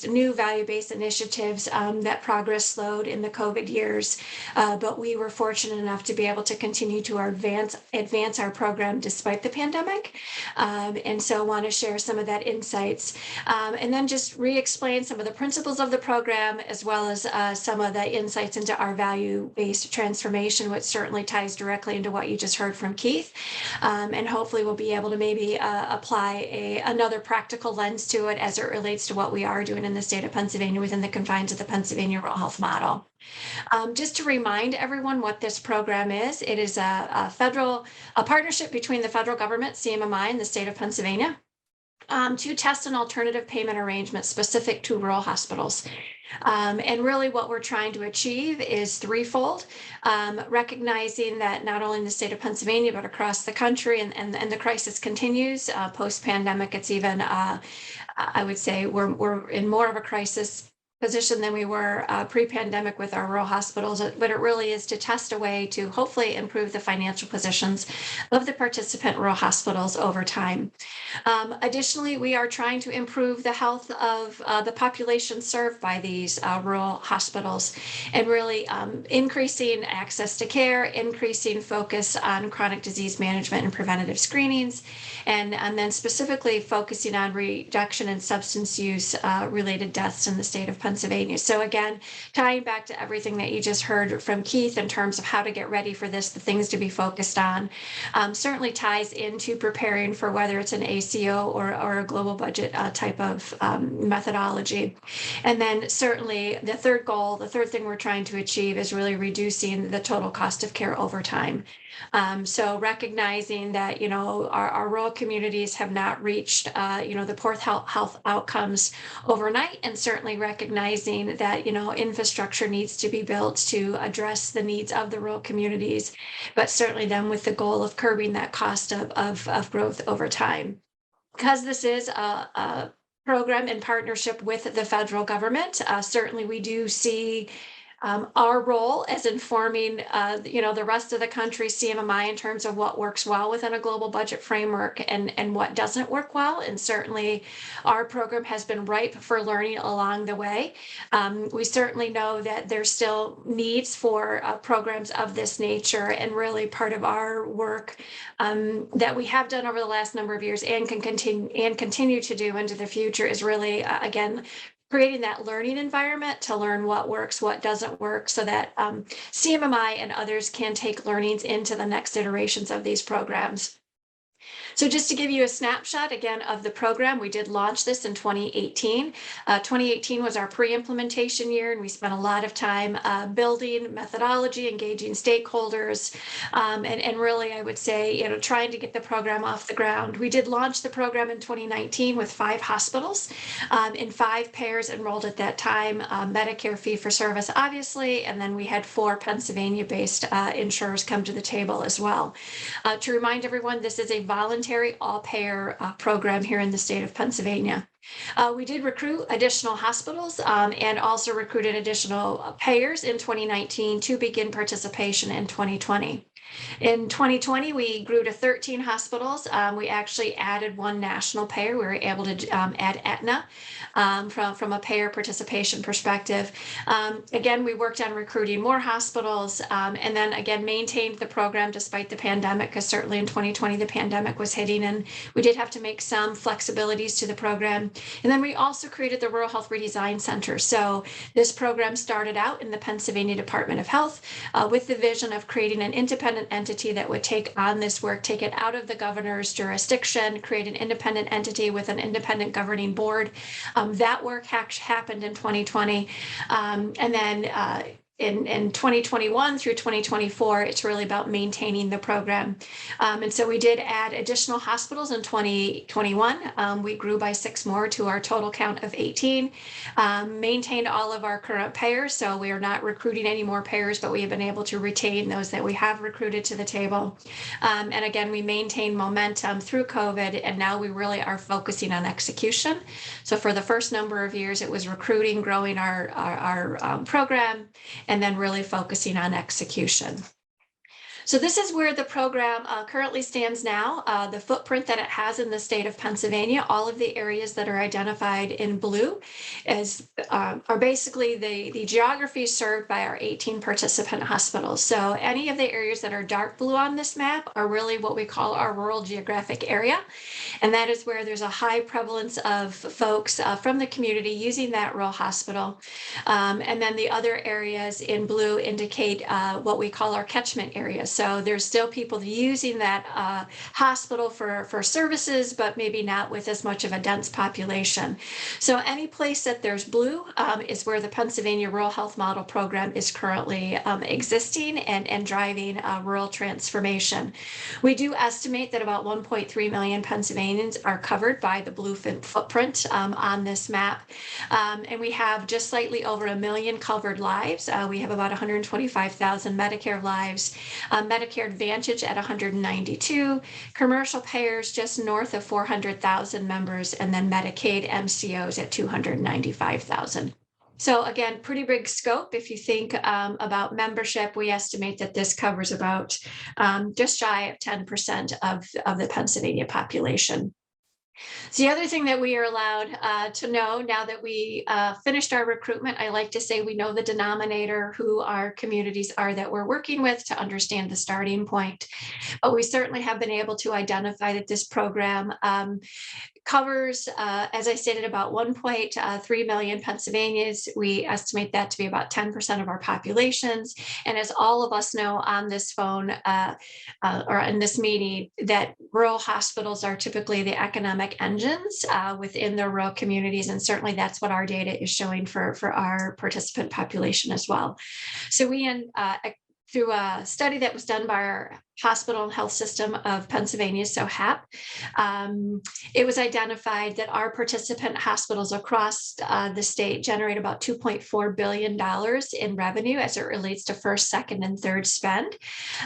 new value-based initiatives that progress slowed in the COVID years, but we were fortunate enough to be able to continue to advance our program despite the pandemic. And so I want to share some of that insights and then just re-explain some of the principles of the program, as well as some of the insights into our value-based transformation, which certainly ties directly into what you just heard from Keith. And hopefully we'll be able to maybe apply another practical lens to it as it relates to what we are doing in the state of Pennsylvania within the confines of the Pennsylvania Rural Health Model. Just to remind everyone what this program is, it is a partnership between the federal government, CMMI, and the state of Pennsylvania to test an alternative payment arrangement specific to rural hospitals. And really what we're trying to achieve is threefold, recognizing that not only in the state of Pennsylvania, but across the country, and the crisis continues post-pandemic. It's even, I would say we're in more of a crisis position than we were pre-pandemic with our rural hospitals, but it really is to test a way to hopefully improve the financial positions of the participant rural hospitals over time. Additionally, we are trying to improve the health of the population served by these rural hospitals, and really increasing access to care, increasing focus on chronic disease management and preventative screenings, and then specifically focusing on reduction in substance use related deaths in the state of Pennsylvania. So again, tying back to everything that you just heard from Keith in terms of how to get ready for this, the things to be focused on, certainly ties into preparing for whether it's an ACO or a global budget type of methodology. And then certainly the third thing we're trying to achieve is really reducing the total cost of care over time. So recognizing that, our rural communities have not reached, the poor health outcomes overnight, and certainly recognizing that, infrastructure needs to be built to address the needs of the rural communities, but certainly then with the goal of curbing that cost of growth over time. Because this is a program in partnership with the federal government, certainly we do see our role as informing, the rest of the country, CMMI, in terms of what works well within a global budget framework and what doesn't work well. And certainly our program has been ripe for learning along the way. We certainly know that there's still needs for programs of this nature, and really part of our work that we have done over the last number of years and can continue to do into the future is really, again, creating that learning environment to learn what works, what doesn't work, so that CMMI and others can take learnings into the next iterations of these programs. So just to give you a snapshot again of the program, we did launch this in 2018. 2018 was our pre-implementation year, and we spent a lot of time building methodology, engaging stakeholders, and really, I would say, trying to get the program off the ground. We did launch the program in 2019 with 5 hospitals and 5 payers enrolled at that time, Medicare fee-for-service, obviously, and then we had 4 Pennsylvania-based insurers come to the table as well. To remind everyone, this is a voluntary all-payer program here in the state of Pennsylvania. We did recruit additional hospitals and also recruited additional payers in 2019 to begin participation in 2020. In 2020, we grew to 13 hospitals. We actually added one national payer. We were able to add Aetna from a payer participation perspective. Again, we worked on recruiting more hospitals, and then again maintained the program despite the pandemic, because certainly in 2020 the pandemic was hitting, and we did have to make some flexibilities to the program. And then we also created the Rural Health Redesign Center. So this program started out in the Pennsylvania Department of Health with the vision of creating an independent entity that would take on this work, take it out of the governor's jurisdiction, create an independent entity with an independent governing board. That work happened in 2020. And then in 2021 through 2024, it's really about maintaining the program. And so we did add additional hospitals in 2021. We grew by 6 more to our total count of 18. Maintained all of our current payers, so we are not recruiting any more payers, but we have been able to retain those that we have recruited to the table. And again, we maintain momentum through COVID, and now we really are focusing on execution. So for the first number of years, it was recruiting, growing our program, and then really focusing on execution. So this is where the program currently stands now, the footprint that it has in the state of Pennsylvania. All of the areas that are identified in blue are basically the geography served by our 18 participant hospitals. So any of the areas that are dark blue on this map are really what we call our rural geographic area. And that is where there's a high prevalence of folks from the community using that rural hospital. And then the other areas in blue indicate what we call our catchment areas. So there's still people using that hospital for services, but maybe not with as much of a dense population. So any place that there's blue is where the Pennsylvania Rural Health Model Program is currently existing and driving rural transformation. We do estimate that about 1.3 million Pennsylvanians are covered by the blue footprint on this map. And we have just slightly over 1 million covered lives. We have about 125,000 Medicare lives. Medicare Advantage at 192, commercial payers just north of 400,000 members, and then Medicaid MCOs at 295,000. So again, pretty big scope. If you think about membership, we estimate that this covers about just shy of 10% of the Pennsylvania population. So the other thing that we are allowed to know now that we finished our recruitment, I like to say we know the denominator, who our communities are that we're working with, to understand the starting point. But we certainly have been able to identify that this program covers, as I stated, about 1.3 million Pennsylvanians. We estimate that to be about 10% of our populations. And as all of us know on this phone or in this meeting, that rural hospitals are typically the economic engines within the rural communities. And certainly that's what our data is showing for our participant population as well. So we, through a study that was done by our Hospital and Health System of Pennsylvania, so HAP, it was identified that our participant hospitals across the state generate about $2.4 billion in revenue as it relates to first, second, and third spend.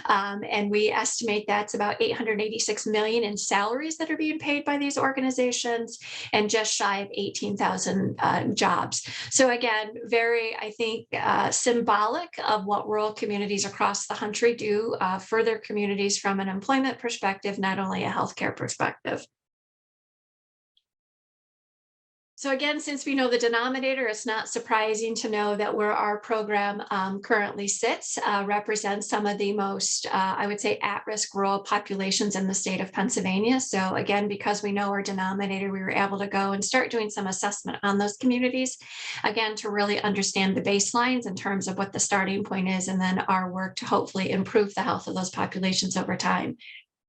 And we estimate that's about $886 million in salaries that are being paid by these organizations, and just shy of 18,000 jobs. So again, very, I think, symbolic of what rural communities across the country do for their communities from an employment perspective, not only a healthcare perspective. So again, since we know the denominator, it's not surprising to know that where our program currently sits represents some of the most, I would say, at-risk rural populations in the state of Pennsylvania. So again, because we know our denominator, we were able to go and start doing some assessment on those communities, again, to really understand the baselines in terms of what the starting point is, and then our work to hopefully improve the health of those populations over time.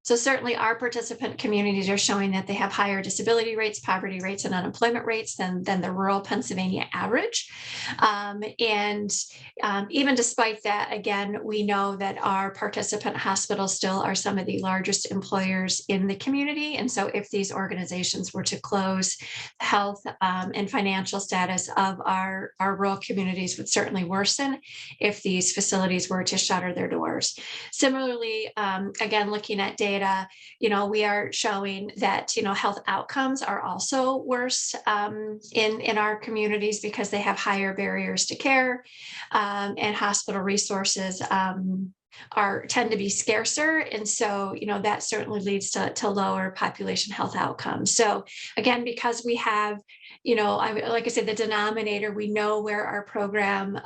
So certainly our participant communities are showing that they have higher disability rates, poverty rates, and unemployment rates than the rural Pennsylvania average. And even despite that, again, we know that our participant hospitals still are some of the largest employers in the community. And so if these organizations were to close, the health and financial status of our rural communities would certainly worsen if these facilities were to shutter their doors. Similarly, again, looking at data, we are showing that, health outcomes are also worse in our communities because they have higher barriers to care, and hospital resources tend to be scarcer. And so, that certainly leads to lower population health outcomes. So again, because we have, like I said, the denominator, we know where our program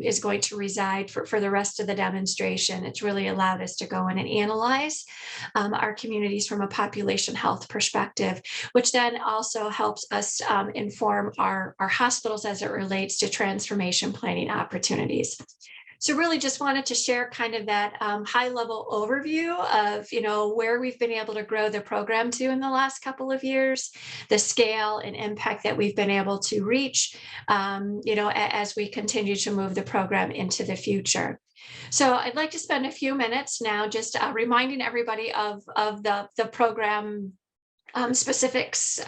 is going to reside for the rest of the demonstration. It's really allowed us to go in and analyze our communities from a population health perspective, which then also helps us inform our hospitals as it relates to transformation planning opportunities. So really just wanted to share kind of that high level overview of, where we've been able to grow the program to in the last couple of years, the scale and impact that we've been able to reach, as we continue to move the program into the future. So I'd like to spend a few minutes now just reminding everybody of the program specifically,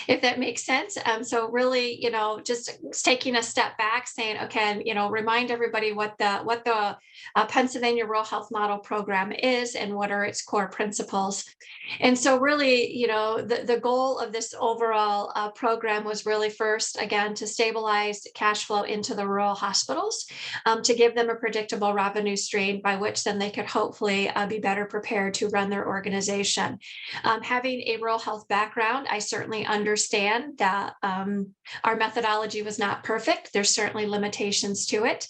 if that makes sense. So really, just taking a step back, saying, okay, remind everybody what the Pennsylvania Rural Health Model Program is and what are its core principles. And so really, the goal of this overall program was really first, again, to stabilize cash flow into the rural hospitals, to give them a predictable revenue stream by which then they could hopefully be better prepared to run their organization. Having a rural health background, I certainly understand that our methodology was not perfect. There's certainly limitations to it.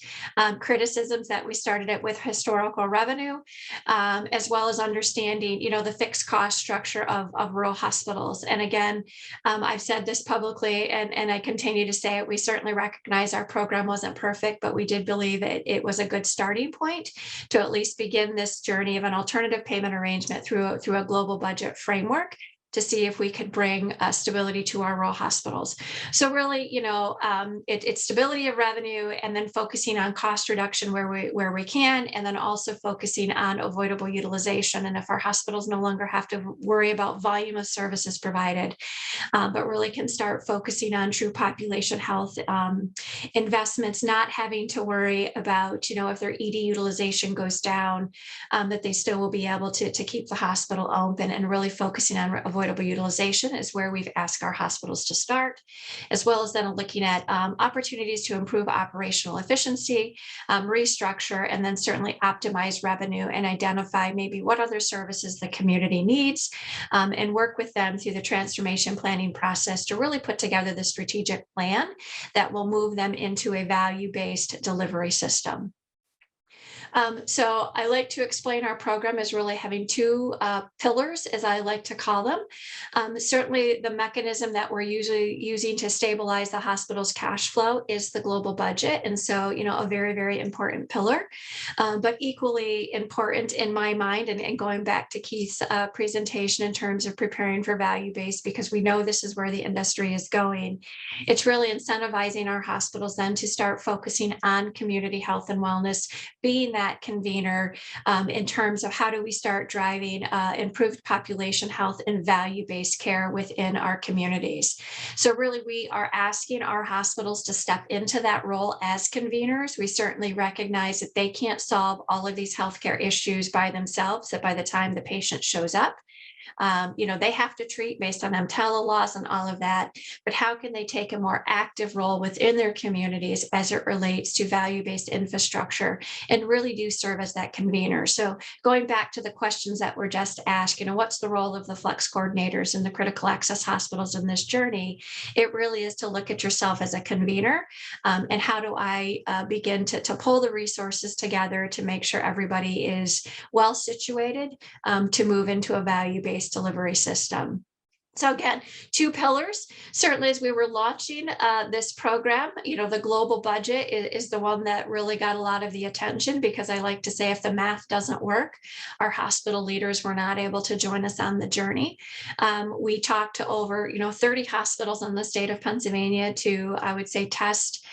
Criticisms that we started it with historical revenue, as well as understanding, the fixed cost structure of rural hospitals. And again, I've said this publicly, and I continue to say it. We certainly recognize our program wasn't perfect, but we did believe it was a good starting point to at least begin this journey of an alternative payment arrangement through a global budget framework to see if we could bring stability to our rural hospitals. So really, it's stability of revenue, and then focusing on cost reduction where we can, and then also focusing on avoidable utilization. And if our hospitals no longer have to worry about volume of services provided, but really can start focusing on true population health investments, not having to worry about, if their ED utilization goes down, that they still will be able to keep the hospital open, and really focusing on avoidable utilization is where we've asked our hospitals to start, as well as then looking at opportunities to improve operational efficiency, restructure, and then certainly optimize revenue and identify maybe what other services the community needs, and work with them through the transformation planning process to really put together the strategic plan that will move them into a value-based delivery system. So I like to explain our program as really having two pillars, as I like to call them. Certainly the mechanism that we're usually using to stabilize the hospital's cash flow is the global budget. And so, a very, very important pillar, but equally important in my mind, and going back to Keith's presentation in terms of preparing for value-based, because we know this is where the industry is going. It's really incentivizing our hospitals then to start focusing on community health and wellness, being that convener in terms of how do we start driving improved population health and value-based care within our communities. So really, we are asking our hospitals to step into that role as conveners. We certainly recognize that they can't solve all of these healthcare issues by themselves, that by the time the patient shows up, they have to treat based on EMTALA laws and all of that, but how can they take a more active role within their communities as it relates to value-based infrastructure and really do serve as that convener? So going back to the questions that were just asked, what's the role of the flex coordinators and the critical access hospitals in this journey? It really is to look at yourself as a convener, and how do I begin to pull the resources together to make sure everybody is well situated to move into a value-based delivery system. So again, two pillars. Certainly, as we were launching this program, the global budget is the one that really got a lot of the attention, because I like to say, if the math doesn't work, our hospital leaders were not able to join us on the journey. We talked to over 30 hospitals in the state of Pennsylvania to, I would say, test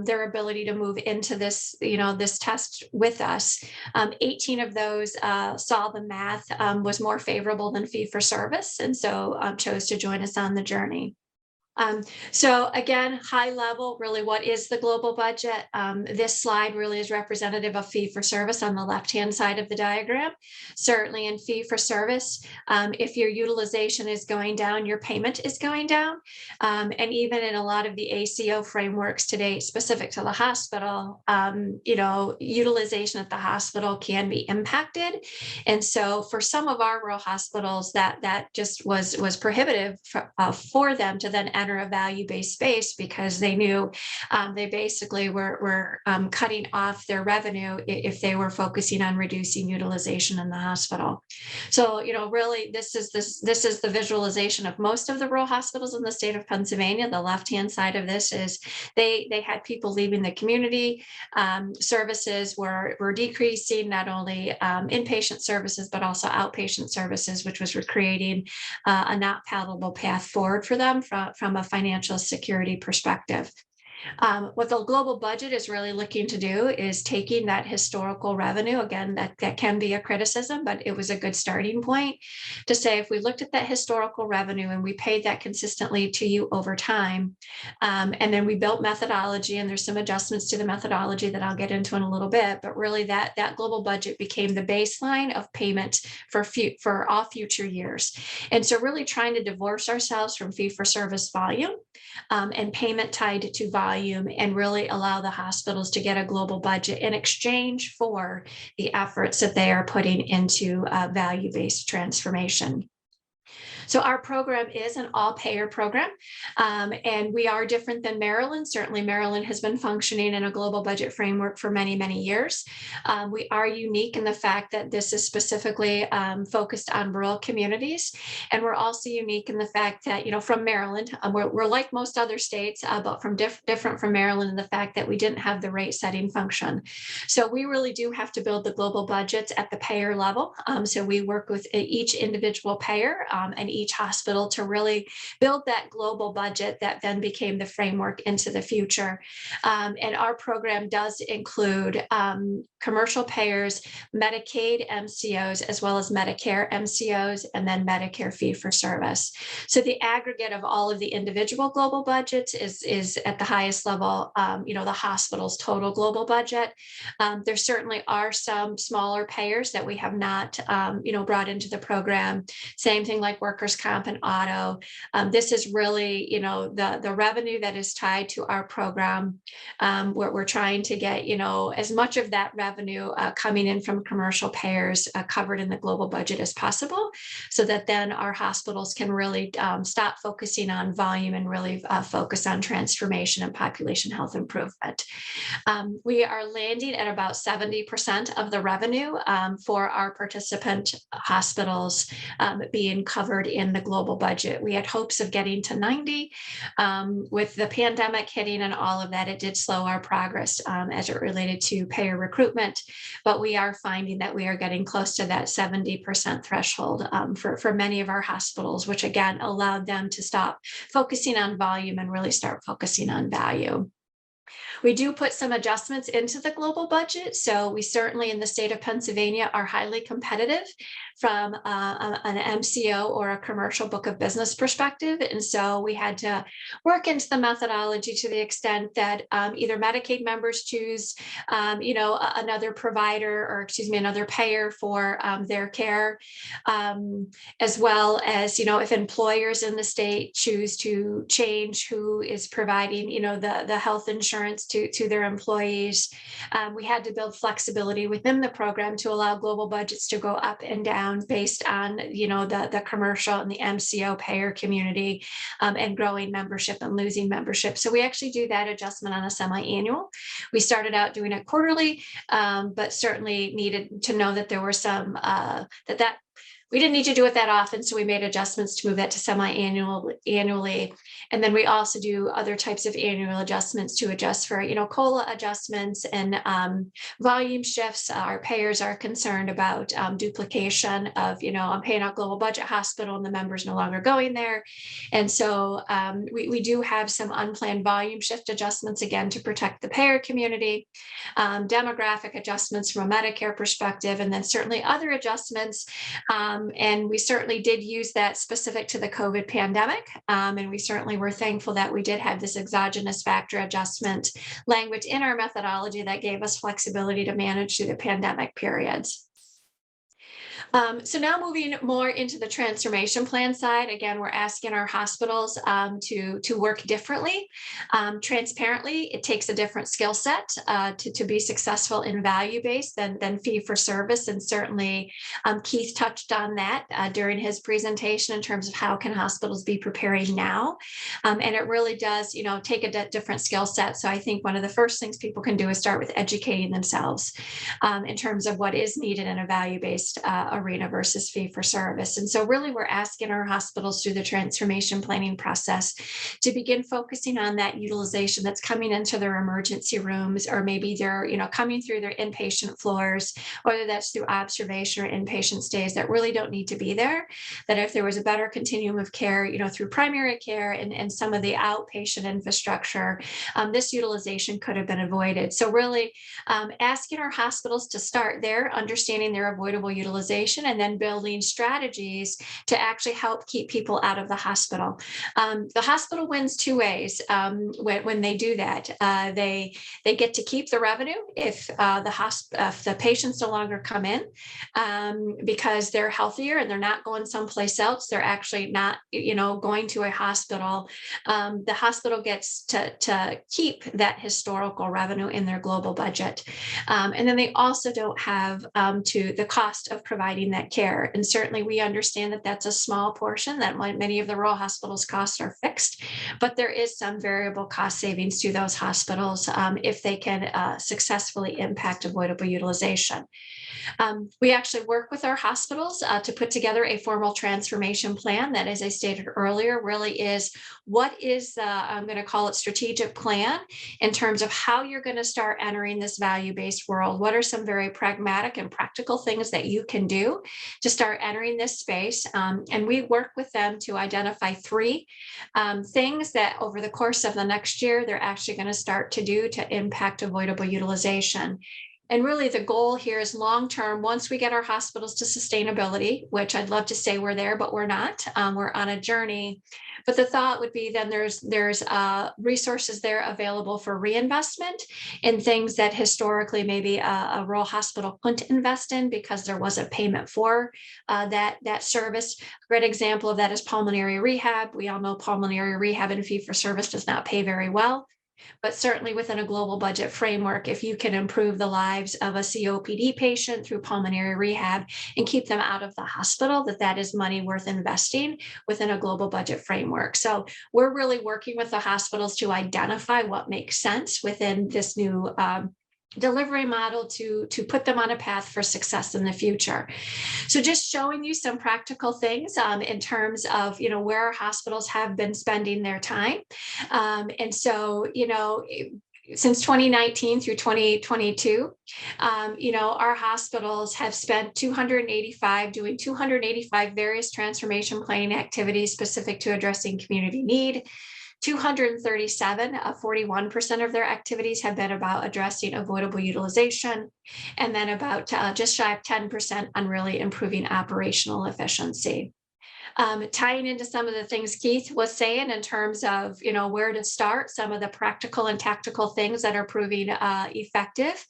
their ability to move into this, this test with us. 18 of those saw the math was more favorable than fee for service, and so chose to join us on the journey. So again, high level, really, what is the global budget? This slide really is representative of fee for service on the left-hand side of the diagram. Certainly in fee for service, if your utilization is going down, your payment is going down. And even in a lot of the ACO frameworks today, specific to the hospital, utilization at the hospital can be impacted. And so for some of our rural hospitals, that just was prohibitive for them to then enter a value-based space, because they knew they basically were cutting off their revenue if they were focusing on reducing utilization in the hospital. So, really, this is the visualization of most of the rural hospitals in the state of Pennsylvania. The left-hand side of this is they had people leaving the community. Services were decreasing, not only inpatient services, but also outpatient services, which was creating a not palatable path forward for them from a financial security perspective. What the global budget is really looking to do is taking that historical revenue, again, that can be a criticism, but it was a good starting point to say, if we looked at that historical revenue and we paid that consistently to you over time, and then we built methodology, and there's some adjustments to the methodology that I'll get into in a little bit, but really that global budget became the baseline of payment for all future years. And so really trying to divorce ourselves from fee for service volume and payment tied to volume, and really allow the hospitals to get a global budget in exchange for the efforts that they are putting into value-based transformation. So our program is an all-payer program, and we are different than Maryland. Certainly, Maryland has been functioning in a global budget framework for many, many years. We are unique in the fact that this is specifically focused on rural communities, and we're also unique in the fact that, from Maryland, we're like most other states, but different from Maryland in the fact that we didn't have the rate-setting function. So we really do have to build the global budgets at the payer level. So we work with each individual payer and each hospital to really build that global budget that then became the framework into the future. And our program does include commercial payers, Medicaid MCOs, as well as Medicare MCOs, and then Medicare fee for service. So the aggregate of all of the individual global budgets is at the highest level, the hospital's total global budget. There certainly are some smaller payers that we have not, brought into the program. Same thing like workers' comp and auto. This is really, the revenue that is tied to our program. We're trying to get, as much of that revenue coming in from commercial payers covered in the global budget as possible, so that then our hospitals can really stop focusing on volume and really focus on transformation and population health improvement. We are landing at about 70% of the revenue for our participant hospitals being covered in the global budget. We had hopes of getting to 90. With the pandemic hitting and all of that, it did slow our progress as it related to payer recruitment, but we are finding that we are getting close to that 70% threshold for many of our hospitals, which again allowed them to stop focusing on volume and really start focusing on value. We do put some adjustments into the global budget. So we certainly in the state of Pennsylvania are highly competitive from an MCO or a commercial book of business perspective. And so we had to work into the methodology to the extent that either Medicaid members choose, another provider or another payer for their care, as well as, if employers in the state choose to change who is providing, the health insurance to their employees. We had to build flexibility within the program to allow global budgets to go up and down based on, the commercial and the MCO payer community and growing membership and losing membership. So we actually do that adjustment on a semi-annual. We started out doing it quarterly, but certainly needed to know that there were some, we didn't need to do it that often, so we made adjustments to move that to annually. And then we also do other types of annual adjustments to adjust for, COLA adjustments and volume shifts. Our payers are concerned about duplication of, I'm paying out global budget hospital and the member's no longer going there. And so we do have some unplanned volume shift adjustments, again, to protect the payer community, demographic adjustments from a Medicare perspective, and then certainly other adjustments And we certainly did use that specific to the COVID pandemic. And we certainly were thankful that we did have this exogenous factor adjustment language in our methodology that gave us flexibility to manage through the pandemic periods. So now moving more into the transformation plan side, again, we're asking our hospitals to work differently. Transparently, it takes a different skill set to be successful in value-based than fee-for-service. And certainly Keith touched on that during his presentation in terms of how can hospitals be preparing now. And it really does, take a different skill set. So I think one of the first things people can do is start with educating themselves in terms of what is needed in a value-based arena versus fee-for-service. And so really we're asking our hospitals through the transformation planning process to begin focusing on that utilization that's coming into their emergency rooms, or maybe they're, coming through their inpatient floors, whether that's through observation or inpatient stays that really don't need to be there. That if there was a better continuum of care, through primary care and some of the outpatient infrastructure, this utilization could have been avoided. So really asking our hospitals to start there, understanding their avoidable utilization, and then building strategies to actually help keep people out of the hospital. The hospital wins two ways when they do that. They get to keep the revenue if the patients no longer come in because they're healthier and they're not going someplace else. They're actually not, going to a hospital. The hospital gets to keep that historical revenue in their global budget. And then they also don't have to the cost of providing that care. And certainly we understand that that's a small portion, that many of the rural hospitals' costs are fixed, but there is some variable cost savings to those hospitals if they can successfully impact avoidable utilization. We actually work with our hospitals to put together a formal transformation plan that, as I stated earlier, really is what is I'm going to call it strategic plan in terms of how you're going to start entering this value-based world. What are some very pragmatic and practical things that you can do to start entering this space? And we work with them to identify three things that over the course of the next year, they're actually going to start to do to impact avoidable utilization. And really the goal here is long-term, once we get our hospitals to sustainability, which I'd love to say we're there, but we're not, we're on a journey. But the thought would be then there's resources there available for reinvestment in things that historically maybe a rural hospital couldn't invest in because there wasn't payment for that service. A great example of that is pulmonary rehab. We all know pulmonary rehab and fee-for-service does not pay very well. But certainly within a global budget framework, if you can improve the lives of a COPD patient through pulmonary rehab and keep them out of the hospital, that is money worth investing within a global budget framework. So we're really working with the hospitals to identify what makes sense within this new delivery model to put them on a path for success in the future. So just showing you some practical things in terms of, where our hospitals have been spending their time. And so, since 2019 through 2022, our hospitals have spent doing 285 various transformation planning activities specific to addressing community need. 237, 41% of their activities have been about addressing avoidable utilization, and then about just shy of 10% on really improving operational efficiency. Tying into some of the things Keith was saying in terms of, where to start, some of the practical and tactical things that are proving effective.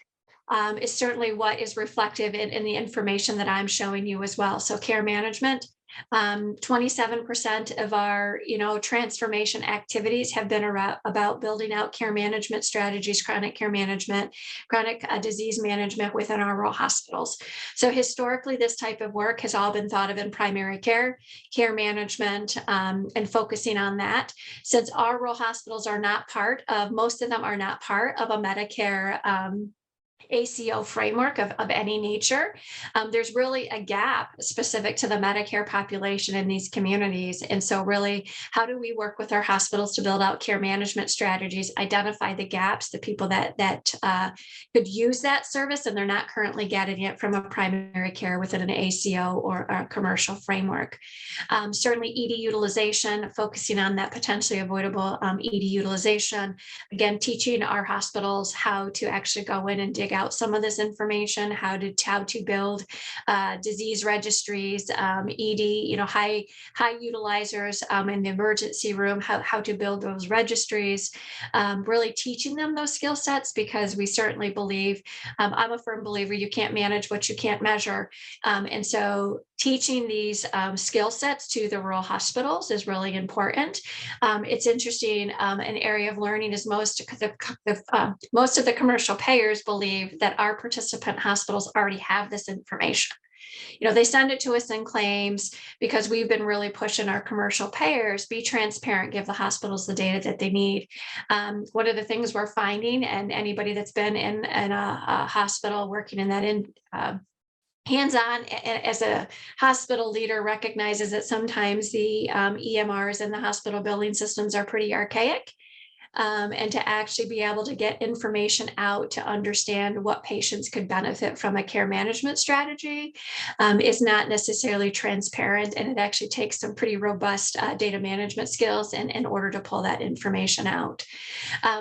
Is certainly what is reflective in the information that I'm showing you as well. So care management, 27% of our, transformation activities have been about building out care management strategies, chronic care management, chronic disease management within our rural hospitals. So historically, this type of work has all been thought of in primary care, care management, and focusing on that. Since our rural hospitals are not most of them are not part of a Medicare ACO framework of any nature. There's really a gap specific to the Medicare population in these communities. And so really, how do we work with our hospitals to build out care management strategies, identify the gaps, the people that could use that service and they're not currently getting it from a primary care within an ACO or a commercial framework. Certainly ED utilization, focusing on that potentially avoidable ED utilization. Again, teaching our hospitals how to actually go in and dig dig out some of this information, how to build disease registries, ED, high utilizers in the emergency room, how to build those registries, really teaching them those skill sets, because we certainly believe, I'm a firm believer, you can't manage what you can't measure. And so teaching these skill sets to the rural hospitals is really important. It's interesting, an area of learning is most of the commercial payers believe that our participant hospitals already have this information. They send it to us in claims, because we've been really pushing our commercial payers, be transparent, give the hospitals the data that they need. One of the things we're finding, and anybody that's been in a hospital working in that hands-on as a hospital leader recognizes that sometimes the EMRs and the hospital billing systems are pretty archaic. And to actually be able to get information out to understand what patients could benefit from a care management strategy is not necessarily transparent, and it actually takes some pretty robust data management skills in order to pull that information out.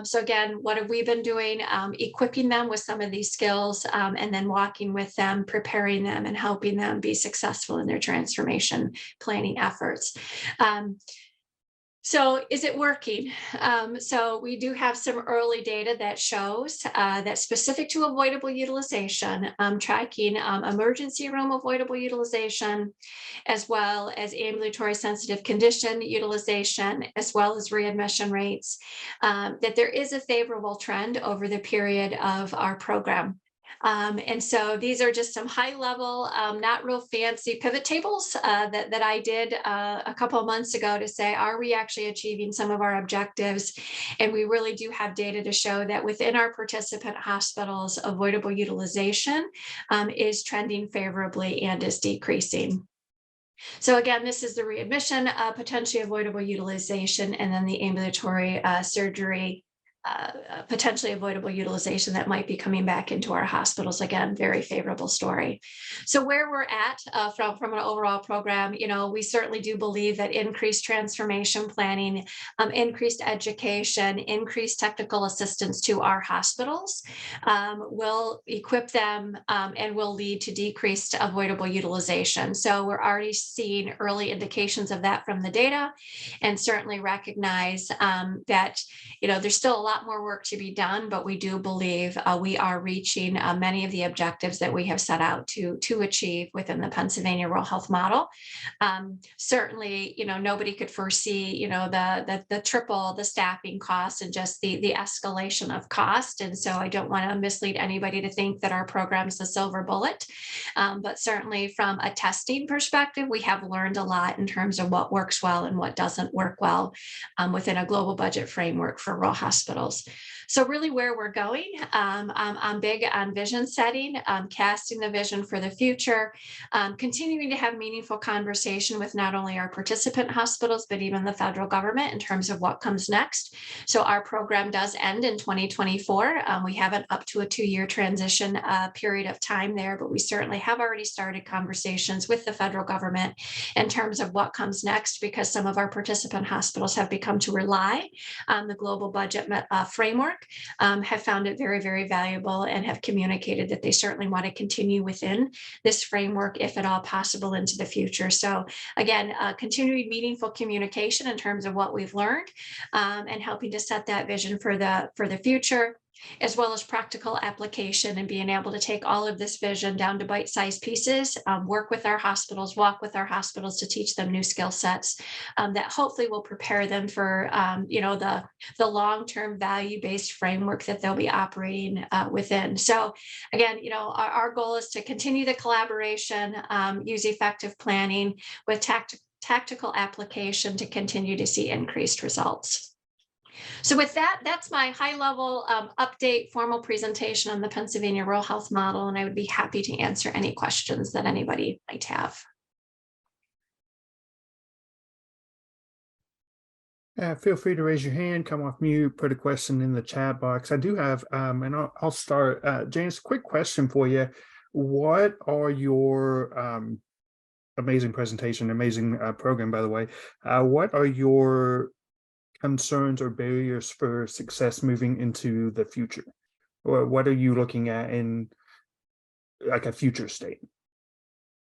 So again, what have we been doing? Equipping them with some of these skills, and then walking with them, preparing them, and helping them be successful in their transformation planning efforts. So is it working? So we do have some early data that shows that specific to avoidable utilization, tracking emergency room avoidable utilization, as well as ambulatory sensitive condition utilization, as well as readmission rates, that there is a favorable trend over the period of our program. And so these are just some high level, not real fancy pivot tables that I did a couple of months ago to say, are we actually achieving some of our objectives? And we really do have data to show that within our participant hospitals, avoidable utilization is trending favorably and is decreasing. So again, this is the readmission, potentially avoidable utilization, and then the ambulatory surgery, potentially avoidable utilization that might be coming back into our hospitals. Again, very favorable story. So where we're at from an overall program, we certainly do believe that increased transformation planning, increased education, increased technical assistance to our hospitals will equip them and will lead to decreased avoidable utilization. So we're already seeing early indications of that from the data, and certainly recognize that there's still a lot more work to be done, but we do believe we are reaching many of the objectives that we have set out to achieve within the Pennsylvania Rural Health Model. Certainly, nobody could foresee, the triple the staffing costs and just the escalation of cost. And so I don't want to mislead anybody to think that our program is a silver bullet. But certainly from a testing perspective, we have learned a lot in terms of what works well and what doesn't work well within a global budget framework for rural hospitals. So really where we're going, I'm big on vision setting, casting the vision for the future, continuing to have meaningful conversation with not only our participant hospitals, but even the federal government in terms of what comes next. So our program does end in 2024. We have an up to a 2-year transition period of time there, but we certainly have already started conversations with the federal government in terms of what comes next, because some of our participant hospitals have become to rely on the global budget framework, have found it very, very valuable, and have communicated that they certainly want to continue within this framework, if at all possible, into the future. So again, continuing meaningful communication in terms of what we've learned, and helping to set that vision for the future, as well as practical application and being able to take all of this vision down to bite-sized pieces, work with our hospitals, walk with our hospitals to teach them new skill sets that hopefully will prepare them for the long-term value-based framework that they'll be operating within. So again, our goal is to continue the collaboration, use effective planning with tactical application to continue to see increased results. So with that, that's my high-level update, formal presentation on the Pennsylvania Rural Health Model, and I would be happy to answer any questions that anybody might have. Feel free to raise your hand, come off mute, put a question in the chat box. I do have, and I'll start. Janice, quick question for you. What are your amazing presentation, amazing program, by the way. What are your concerns or barriers for success moving into the future? Or what are you looking at in like a future state?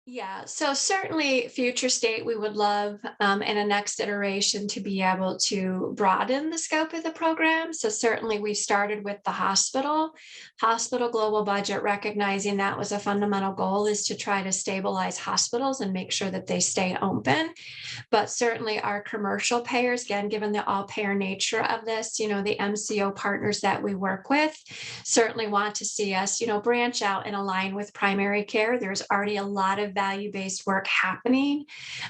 Yeah, so certainly future state, we would love in a next iteration to be able to broaden the scope of the program. So certainly we started with the hospital global budget, recognizing that was a fundamental goal, is to try to stabilize hospitals and make sure that they stay open. But certainly our commercial payers, again, given the all payer nature of this, the MCO partners that we work with certainly want to see us, branch out and align with primary care. There's already a lot of value-based work happening.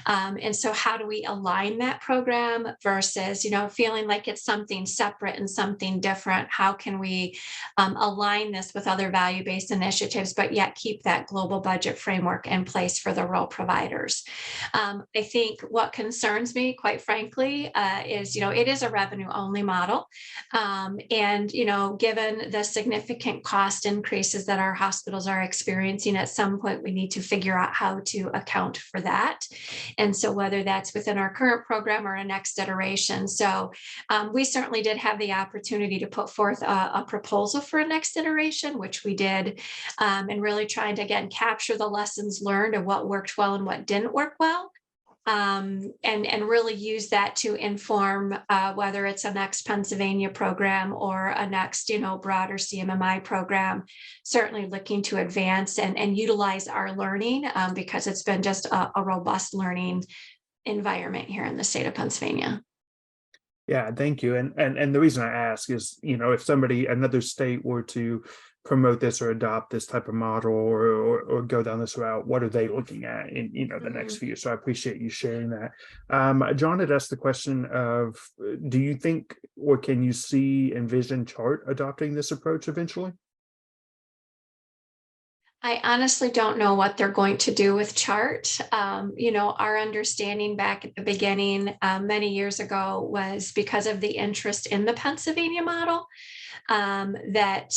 And so how do we align that program versus, feeling like it's something separate and something different? How can we align this with other value-based initiatives, but yet keep that global budget framework in place for the rural providers? I think what concerns me, quite frankly, is, it is a revenue-only model. And, given the significant cost increases that our hospitals are experiencing, at some point we need to figure out how to account for that. And so whether that's within our current program or a next iteration. So we certainly did have the opportunity to put forth a proposal for a next iteration, which we did, and really trying to, again, capture the lessons learned of what worked well and what didn't work well. And really use that to inform whether it's a next Pennsylvania program or a next, broader CMMI program, certainly looking to advance and utilize our learning because it's been just a robust learning environment here in the state of Pennsylvania. Yeah, thank you. And the reason I ask is, if somebody, another state were to promote this or adopt this type of model or go down this route, what are they looking at in, the next few years? So I appreciate you sharing that. John had asked the question of, do you think, or can you envision Chart adopting this approach eventually? I honestly don't know what they're going to do with Chart. Our understanding back at the beginning many years ago was because of the interest in the Pennsylvania model, that,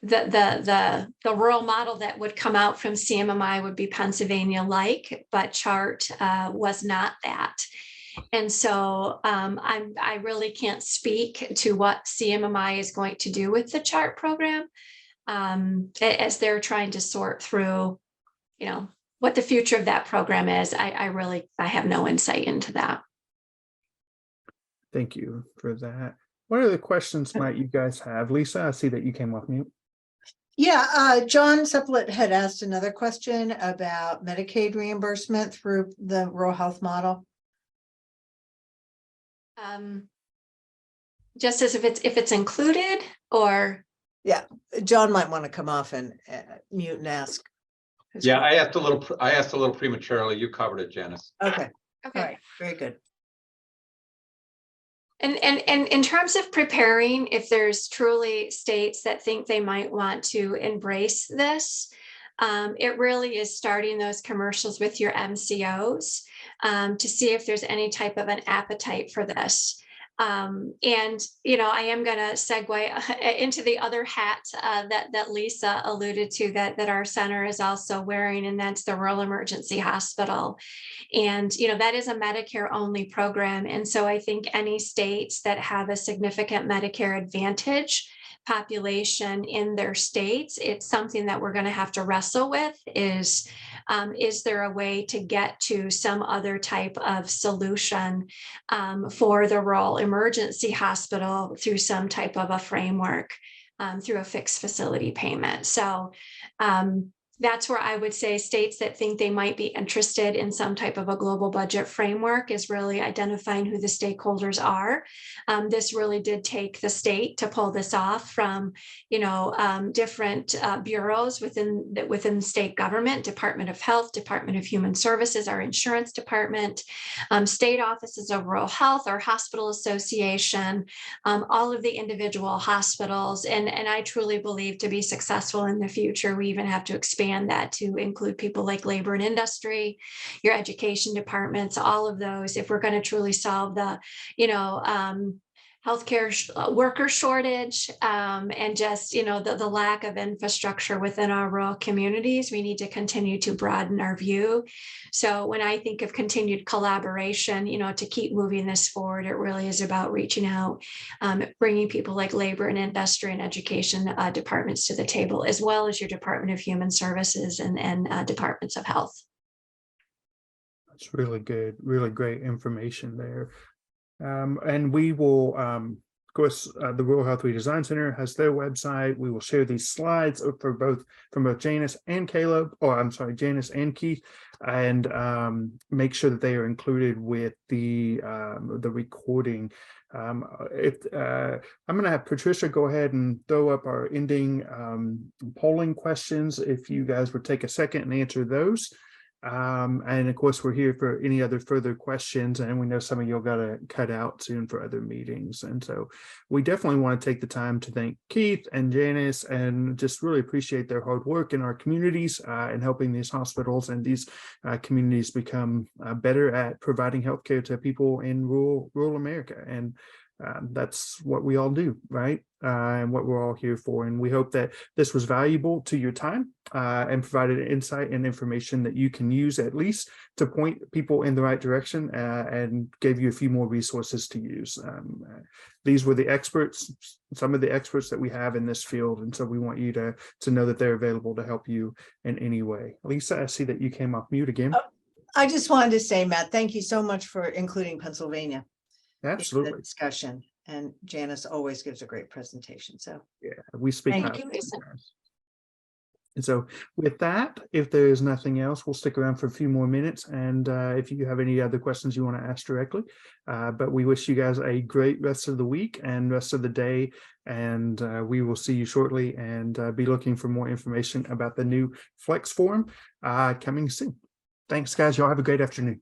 the rural model that would come out from CMMI would be Pennsylvania-like, but Chart was not that. And so I really can't speak to what CMMI is going to do with the Chart program. As they're trying to sort through, what the future of that program is. I have no insight into that. Thank you for that. What other questions might you guys have? Lisa, I see that you came off mute. Yeah, John Seplet had asked another question about Medicaid reimbursement through the rural health model. Just as if it's included, or yeah, John might want to come off and mute and ask. Yeah, I asked a little prematurely. You covered it, Janice. Okay. okay. All right. Very good. And in terms of preparing, if there's truly states that think they might want to embrace this, it really is starting those commercials with your MCOs to see if there's any type of an appetite for this. And, I am going to segue into the other hat that Lisa alluded to that our center is also wearing, and that's the Rural Emergency Hospital. And, that is a Medicare only program. And so I think any states that have a significant Medicare Advantage population in their states, it's something that we're going to have to wrestle with is there a way to get to some other type of solution for the rural emergency hospital through some type of a framework through a fixed facility payment. So that's where I would say states that think they might be interested in some type of a global budget framework is really identifying who the stakeholders are. This really did take the state to pull this off from, different bureaus within state government, Department of Health, Department of Human Services, our insurance department, state offices of rural health, our hospital association, all of the individual hospitals. And I truly believe to be successful in the future, we even have to expand that to include people like labor and industry, your education departments, all of those, if we're going to truly solve the, healthcare worker shortage, and just, the lack of infrastructure within our rural communities. We need to continue to broaden our view. So when I think of continued collaboration, to keep moving this forward, it really is about reaching out, bringing people like labor and industry and education departments to the table, as well as your Department of Human Services and departments of health. That's really good, really great information there. And we will, of course, the Rural Health Redesign Center has their website. We will share these slides from both Janice and Caleb, or I'm sorry, Janice and Keith, and make sure that they are included with the recording. I'm going to have Patricia go ahead and throw up our ending polling questions. If you guys would take a second and answer those. And of course, we're here for any other further questions, and we know some of you got to cut out soon for other meetings. And so we definitely want to take the time to thank Keith and Janice and just really appreciate their hard work in our communities and helping these hospitals and these communities become better at providing healthcare to people in rural America. And that's what we all do, right? And what we're all here for. And we hope that this was valuable to your time and provided insight and information that you can use at least to point people in the right direction and gave you a few more resources to use. These were the experts, some of the experts that we have in this field. And so we want you to know that they're available to help you in any way. Lisa, I see that you came off mute again. I just wanted to say, Matt, thank you so much for including Pennsylvania. Absolutely. In the discussion, and Janice always gives a great presentation. So yeah, we speak. Thank you, Lisa. And so with that, if there's nothing else, we'll stick around for a few more minutes. And if you have any other questions you want to ask directly, but we wish you guys a great rest of the week and rest of the day. And we will see you shortly and be looking for more information about the new Flex form coming soon. Thanks, guys. Y'all have a great afternoon.